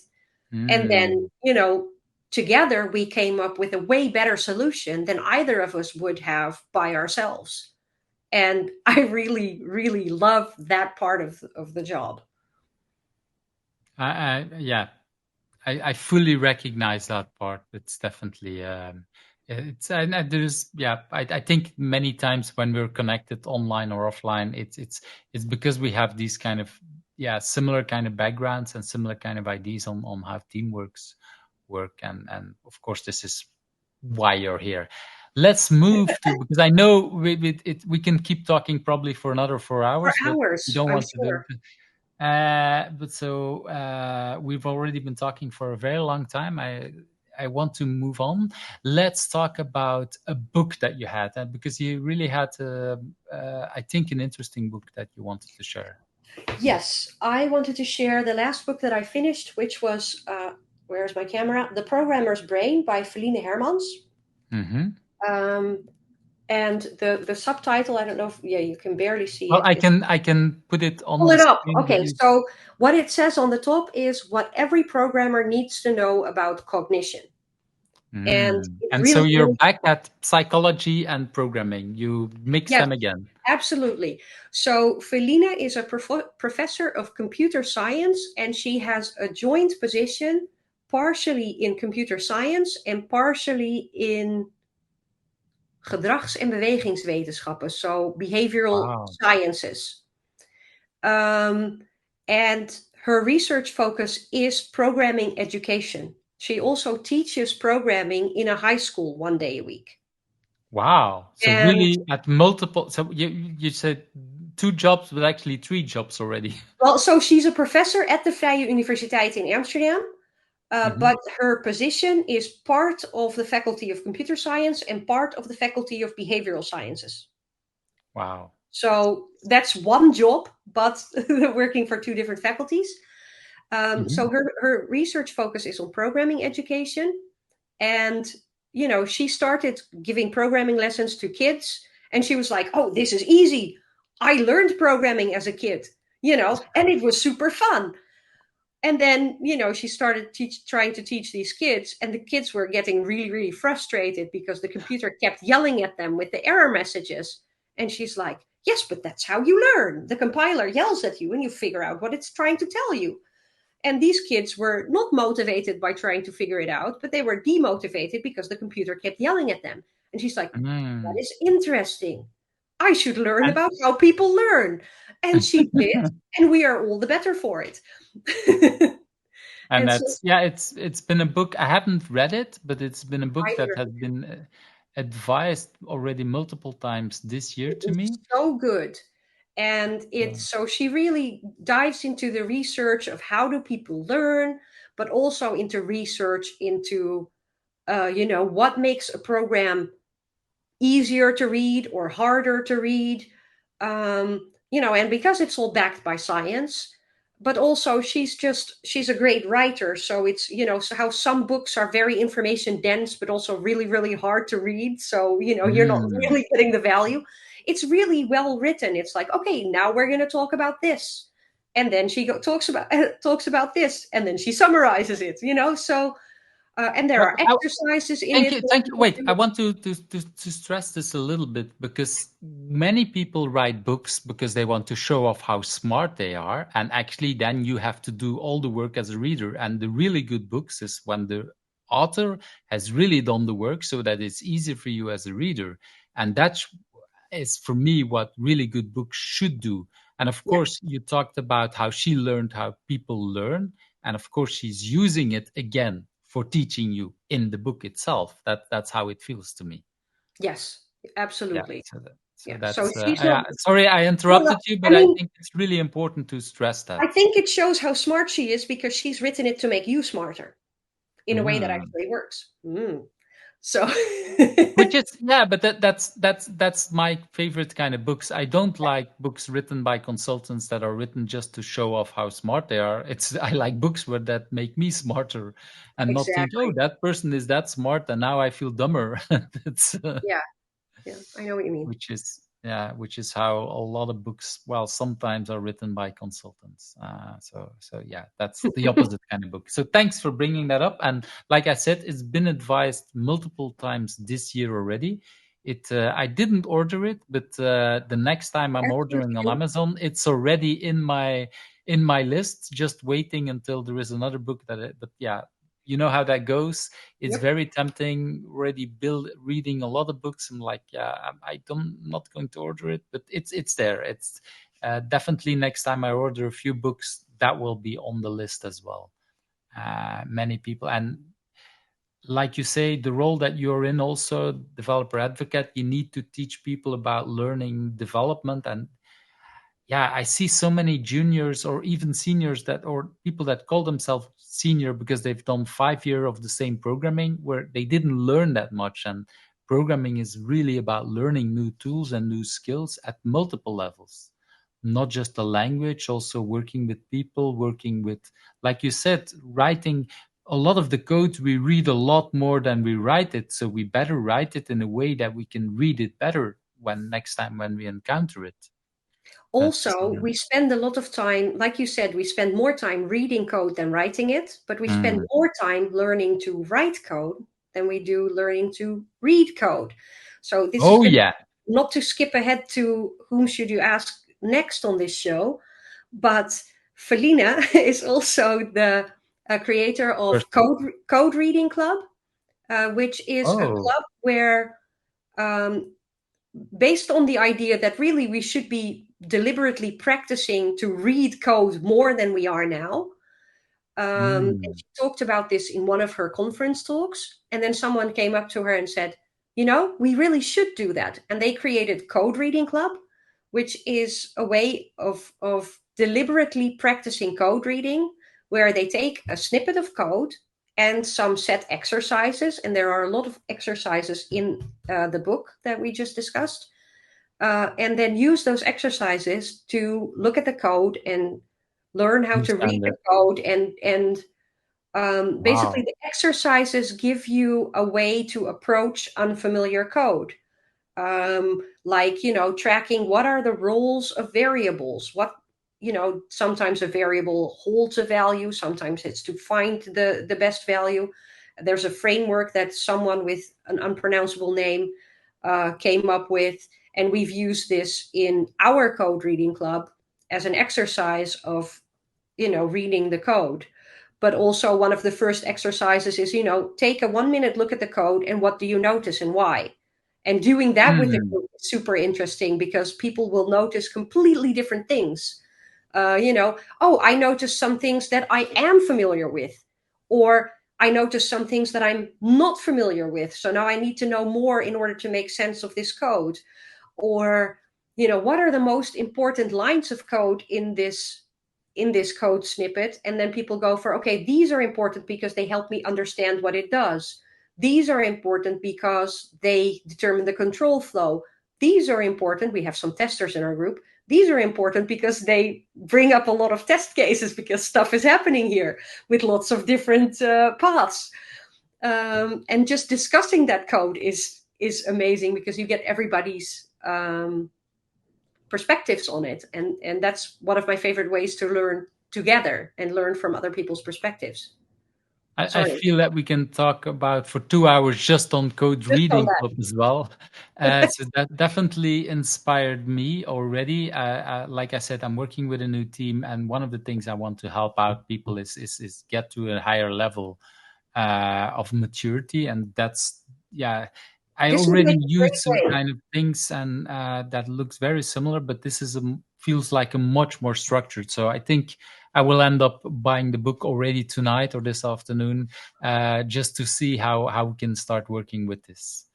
And then, Mm. together we came up with a way better solution than either of us would have by ourselves. And I really, really love that part of the job. Yeah, I fully recognize that part. It's definitely I think many times when we're connected online or offline, it's because we have these kind of similar kind of backgrounds and similar kind of ideas on how teamworks work, and of course this is why you're here. Let's move to, because I know we can keep talking probably for another 4 hours, For but we hours, don't I'm want to do sure. it. But so we've already been talking for a very long time. I want to move on. Let's talk about a book that you had, because you really had, I think, an interesting book that you wanted to share. Yes, I wanted to share the last book that I finished, which was where's my camera? The Programmer's Brain by Felienne Hermans. Mm-hmm. And the subtitle, I don't know if you can barely see Well, it. I can put it on Pull the it up. screen, but Okay, so what it says on the top is what every programmer needs to know about cognition. And it And so really, you're really, back at psychology and programming. You mix yes, them again. absolutely. So Felina is a professor of computer science, and she has a joint position, partially in computer science and partially in gedrags- en bewegingswetenschappen, so behavioral Wow. sciences. And her research focus is programming education. She also teaches programming in a high school 1 day a week. Wow. So And really at multiple, so you said 2 jobs, but actually 3 jobs already. well, so she's a professor at the Vrije Universiteit in Amsterdam, Hmm. but her position is part of the Faculty of Computer Science and part of the Faculty of Behavioral Sciences. Wow. So that's one job, but working for two different faculties. Hmm. So her research focus is on programming education. And, she started giving programming lessons to kids. And she was like, oh, this is easy. I learned programming as a kid, and it was super fun. And then, she started trying to teach these kids. And the kids were getting really, really frustrated because the computer kept yelling at them with the error messages. And she's like, yes, but that's how you learn. The compiler yells at you and you figure out what it's trying to tell you. And these kids were not motivated by trying to figure it out, but they were demotivated because the computer kept yelling at them. And she's like, that Mm. is interesting. I should learn And about how people learn. And she did, and we are all the better for it. and And so it's been a book. I haven't read it, but it's been a book highly that has recommend. been advised already multiple times this year It to is me. so good. And So, so she really dives into the research of how do people learn, but also into research into what makes a program easier to read or harder to read. And because it's all backed by science, but also she's a great writer. So it's, so how some books are very information dense, but also really, really hard to read. So, you're not mm. really getting the value. It's really well written. It's like, okay, now we're going to talk about this. And then she talks about talks about this, and then she summarizes it. So and there Well, are exercises in thank it. you. Thank you. Wait, I want to stress this a little bit, because many people write books because they want to show off how smart they are, and actually then you have to do all the work as a reader. And the really good books is when the author has really done the work so that it's easy for you as a reader. And that is for me what really good books should do. And of Yeah. course, you talked about how she learned how people learn. And of course, she's using it again for teaching you in the book itself. That's how it feels to me. Yes, Yeah. absolutely. So Yeah. So that's she's not. sorry I Well, interrupted you, I but I mean, think it's really important to stress I that. think it shows how smart she is because she's written it to make you smarter in a way that Mm. actually works. So, Which is, yeah, but that's my favorite kind of books. I don't like books written by consultants that are written just to show off how smart they are. It's I like books where that make me smarter, and not think, oh, exactly. that person is that smart, and now I feel dumber. That's Yeah. Yeah. I know what you mean. which is how a lot of books, well, sometimes are written by consultants. So yeah, that's the opposite kind of book. So thanks for bringing that up. And like I said, it's been advised multiple times this year already. I didn't order it, but the next time I'm As you ordering on should. Amazon, it's already in my list, just waiting until there is another book but yeah, you know how that goes. It's Yep. very tempting. Already reading a lot of books. I'm like, yeah, I don't not going to order it, but it's there. It's definitely next time I order a few books, that will be on the list as well. Many people, and like you say, the role that you're in, also developer advocate, you need to teach people about learning development. And yeah, I see so many juniors or even seniors that, or people that call themselves senior because they've done 5 years of the same programming where they didn't learn that much. And programming is really about learning new tools and new skills at multiple levels, not just the language, also working with people, working with, like you said, writing. A lot of the code we read a lot more than we write it, so we better write it in a way that we can read it better when next time when we encounter it. That's Also, we spend a lot of time, like you said, we spend more time reading code than writing it, but we spend mm. more time learning to write code than we do learning to read code. So this is Oh going to, yeah, not to skip ahead to whom should you ask next on this show, but Felienne is also the creator of person. Code Reading Club, which is a Oh, club where um, based on the idea that really we should be deliberately practicing to read code more than we are now. And mm. she talked about this in one of her conference talks. And then someone came up to her and said, you know, we really should do that. And they created Code Reading Club, which is a way of deliberately practicing code reading, where they take a snippet of code and some set exercises. And there are a lot of exercises in the book that we just discussed. And then use those exercises to look at the code and learn how to read Understand the it. code. And basically, Wow. the exercises give you a way to approach unfamiliar code. Like, you know, tracking what are the roles of variables, what, you know, sometimes a variable holds a value, sometimes it's to find the best value. There's a framework that someone with an unpronounceable name came up with, and we've used this in our code reading club as an exercise of, you know, reading the code. But also, one of the first exercises is, you know, take a 1 minute look at the code and what do you notice and why. And doing that with the Mm. group is super interesting because people will notice completely different things. You know, oh, I noticed some things that I am familiar with, or I noticed some things that I'm not familiar with. So now I need to know more in order to make sense of this code. Or, you know, what are the most important lines of code in this code snippet? And then people go for, okay, these are important because they help me understand what it does. These are important because they determine the control flow. These are important. We have some testers in our group. These are important because they bring up a lot of test cases because stuff is happening here with lots of different paths. And just discussing that code is amazing because you get everybody's perspectives on it, and that's one of my favorite ways to learn together and learn from other people's perspectives. I Sorry, feel that we can talk about for 2 hours just on code just on reading club as well. that. So that definitely inspired me already. Like I said, I'm working with a new team, and one of the things I want to help out people is get to a higher level of maturity, and that's yeah. I This would already make a used great some way. kind of things, and that looks very similar, but this is feels like a much more structured. So I think I will end up buying the book already tonight or this afternoon, just to see how we can start working with this.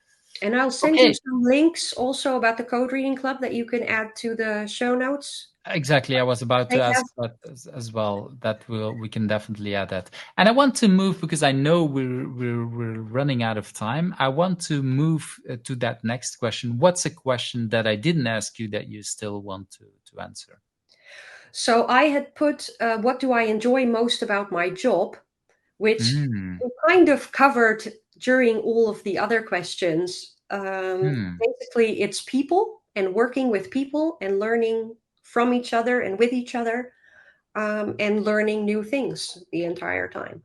And I'll send you Okay, some links also about the code reading club that you can add to the show notes. exactly. I was about They to have. ask that as well. That we can definitely add that. And I want to move because I know we're running out of time. I want to move to that next question. What's a question that I didn't ask you that you still want to answer? So I had put, what do I enjoy most about my job, which Mm, we kind of covered during all of the other questions. mm. Basically, it's people and working with people and learning from each other and with each other, and learning new things the entire time.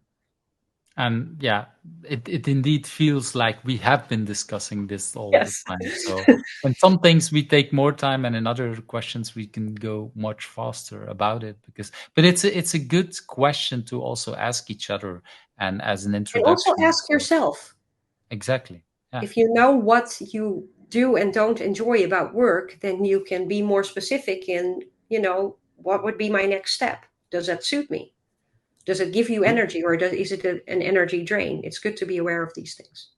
And yeah, it indeed feels like we have been discussing this all the Yes. time. So, in some things we take more time, and in other questions we can go much faster about it. But it's a good question to also ask each other. And as an And also introduction, ask yourself, exactly. Yeah. if you know what you do and don't enjoy about work, then you can be more specific in, what would be my next step? Does that suit me? Does it give you energy, or is it an energy drain? It's good to be aware of these things.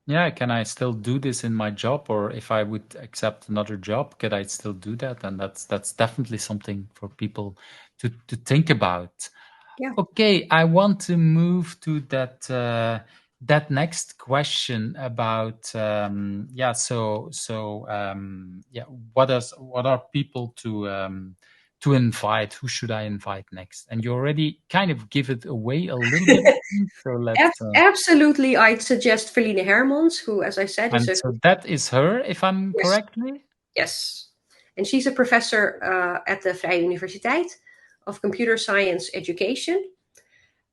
Yeah, can I still do this in my job, or if I would accept another job, could I still do that? And that's definitely something for people to think about. Yeah. Okay, I want to move to that next question about what are people to invite? Who should I invite next? And you already kind of give it away a little bit, I think. So Absolutely, I'd suggest Felienne Hermans, who, as I said, is and a so that is her, if I'm yes, correctly. yes, and she's a professor at the Vrije Universiteit of Computer Science Education.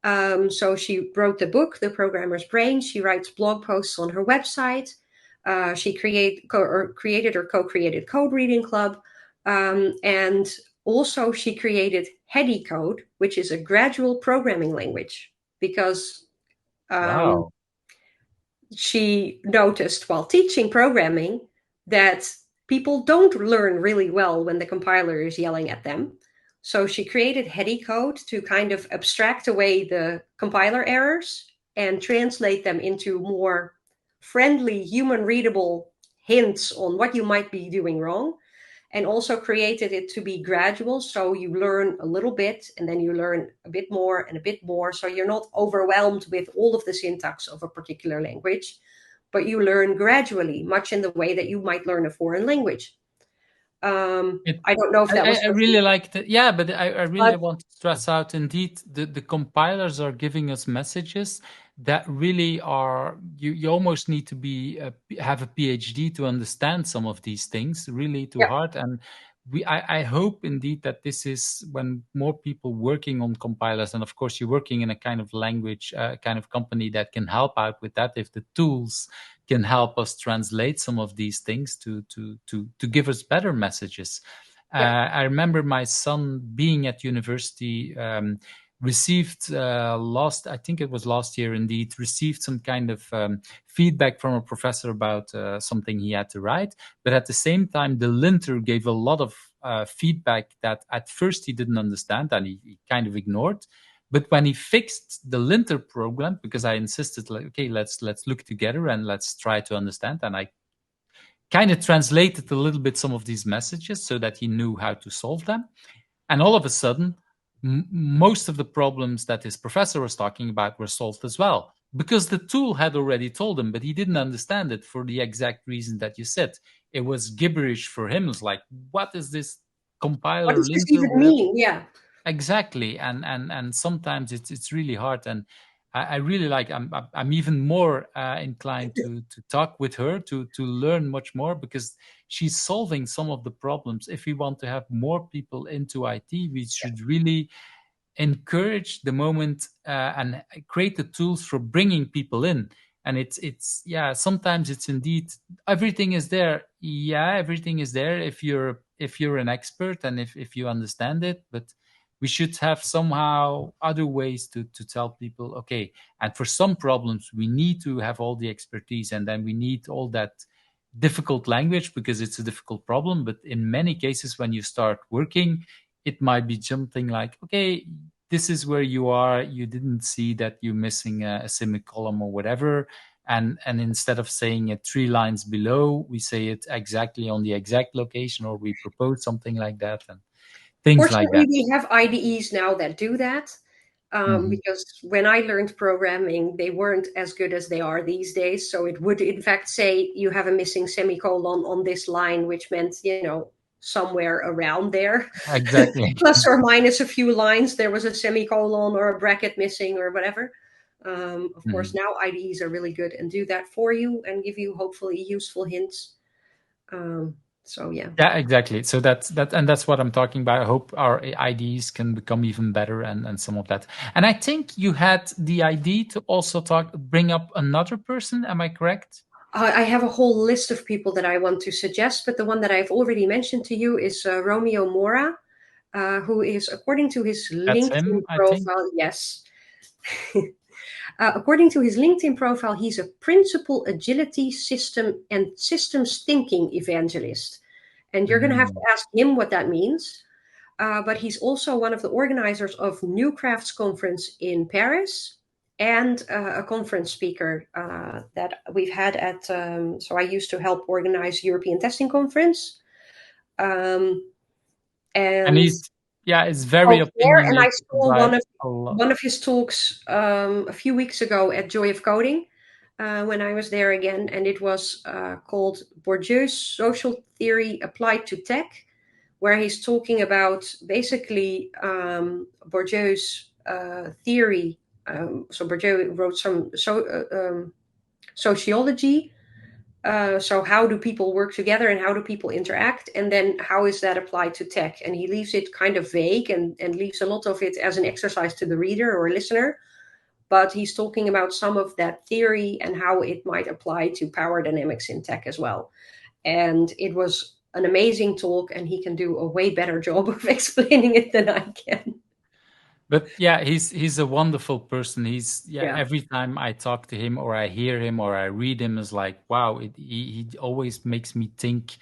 So she wrote the book, The Programmer's Brain. She writes blog posts on her website. She created or co-created Code Reading Club, and also she created Heady Code, which is a gradual programming language, because Wow. she noticed while teaching programming that people don't learn really well when the compiler is yelling at them. So she created Heady Code to kind of abstract away the compiler errors and translate them into more friendly, human readable hints on what you might be doing wrong, and also created it to be gradual. So you learn a little bit and then you learn a bit more and a bit more. So you're not overwhelmed with all of the syntax of a particular language, but you learn gradually, much in the way that you might learn a foreign language. I don't know if that was I what really you, like that. Yeah, but I really but want to stress out indeed the compilers are giving us messages that really are you almost need to be have a PhD to understand some of these things really too yeah, hard. And I hope indeed that this is when more people working on compilers, and of course you're working in a kind of language kind of company that can help out with that, if the tools can help us translate some of these things to give us better messages. yeah, I remember my son being at university, received I think it was last year indeed, received some kind of feedback from a professor about something he had to write. But at the same time, the linter gave a lot of feedback that at first he didn't understand and he kind of ignored. But when he fixed the linter program, because I insisted, like, okay, let's look together and let's try to understand. And I kind of translated a little bit some of these messages so that he knew how to solve them. And all of a sudden, most of the problems that his professor was talking about were solved as well, because the tool had already told him, but he didn't understand it for the exact reason that you said. It was gibberish for him. It's like, what is this what compiler, does this linter, even whatever? mean? Yeah, Exactly, and sometimes it's really hard, and I really like. I'm even more inclined to talk with her to learn much more, because she's solving some of the problems. If we want to have more people into IT, we should really encourage the moment and create the tools for bringing people in. And it's yeah, sometimes it's indeed everything is there. Yeah, everything is there if you're an expert and if you understand it. But we should have somehow other ways to tell people, okay, and for some problems we need to have all the expertise, and then we need all that difficult language because it's a difficult problem. But in many cases, when you start working, it might be something like, okay, this is where you are, you didn't see that you're missing a semicolon or whatever, and instead of saying it 3 lines below, we say it exactly on the exact location, or we propose something like that, and things like fortunately, that. we have IDEs now that do that. Hmm. Because when I learned programming, they weren't as good as they are these days. So it would, in fact, say you have a missing semicolon on this line, which meant, somewhere around there, Exactly. plus or minus a few lines, there was a semicolon or a bracket missing or whatever. Of course, Mhm. now IDEs are really good and do that for you and give you hopefully useful hints. So yeah. Yeah, exactly. So that's what I'm talking about. I hope our IDs can become even better, and some of that. And I think you had the idea to also bring up another person. Am I correct? I have a whole list of people that I want to suggest, but the one that I've already mentioned to you is Romeu Moura, who is, according to his That's LinkedIn him, I think. profile, yes, According to his LinkedIn profile, he's a principal agility system and systems thinking evangelist. And you're going to have to ask him what that means. But he's also one of the organizers of New Crafts Conference in Paris, and a conference speaker that we've had at. So I used to help organize European Testing Conference, and he's it's very there. And I opinionated saw about one of his talks a few weeks ago at Joy of Coding. When I was there again, and it was called Bourdieu's Social Theory Applied to Tech, where he's talking about basically Bourdieu's theory. So Bourdieu wrote some sociology. So how do people work together and how do people interact? And then how is that applied to tech? And he leaves it kind of vague and leaves a lot of it as an exercise to the reader or listener. But he's talking about some of that theory and how it might apply to power dynamics in tech as well. And it was an amazing talk, and he can do a way better job of explaining it than I can. But he's a wonderful person. He's every time I talk to him or I hear him or I read him, is like, wow, he always makes me think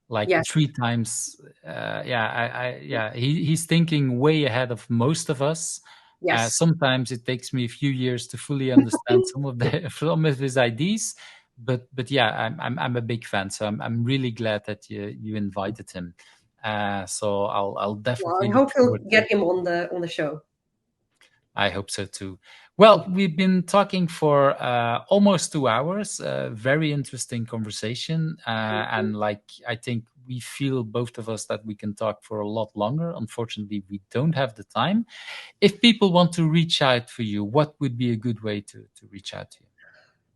like 3 times. He's thinking way ahead of most of us. Yes. Sometimes it takes me a few years to fully understand some of his ideas, but I'm a big fan. So I'm really glad that you invited him. So I'll definitely. I hope you'll get him on the show. I hope so too. Well, we've been talking for almost 2 hours. Very interesting conversation, and I think we feel, both of us, that we can talk for a lot longer. Unfortunately, we don't have the time. If people want to reach out for you, what would be a good way to reach out to you?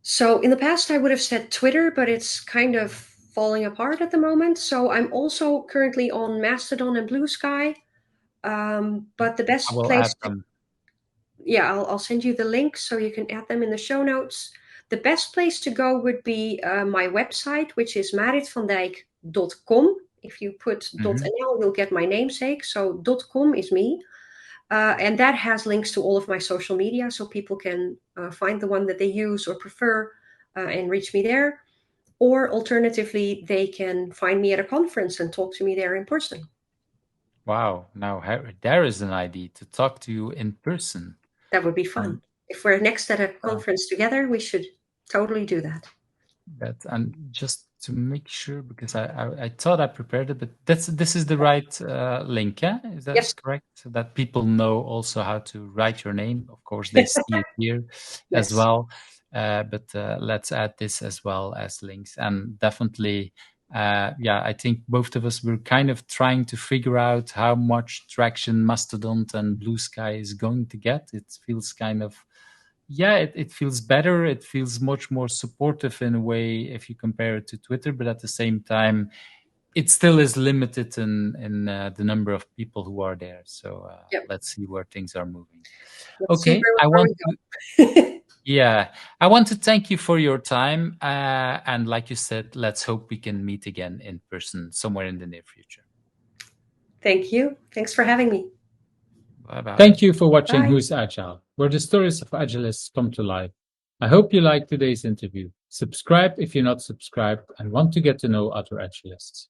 So in the past, I would have said Twitter, but it's kind of falling apart at the moment. So I'm also currently on Mastodon and Blue Sky. But the best place I'll send you the link so you can add them in the show notes. The best place to go would be my website, which is maritvandijk.com. If you put .nl, you'll get my namesake. So .com is me. And that has links to all of my social media, so people can find the one that they use or prefer and reach me there. Or alternatively, they can find me at a conference and talk to me there in person. Wow. Now, there is an idea to talk to you in person. That would be fun. If we're next at a conference together, we should totally do that. And just to make sure, because I thought I prepared it, but this is the right link, yeah? Is that correct? So that people know also how to write your name. Of course, they see it here as well. But let's add this as well as links. And definitely, I think both of us were kind of trying to figure out how much traction Mastodon and Blue Sky is going to get. It feels kind of, it feels better. It feels much more supportive in a way if you compare it to Twitter, but at the same time, it still is limited in the number of people who are there. So let's see where things are moving. I want to thank you for your time. And like you said, let's hope we can meet again in person somewhere in the near future. Thank you. Thanks for having me. Bye-bye. Thank you for watching Who's Agile, where the stories of agilists come to life. I hope you liked today's interview. Subscribe if you're not subscribed and want to get to know other agilists.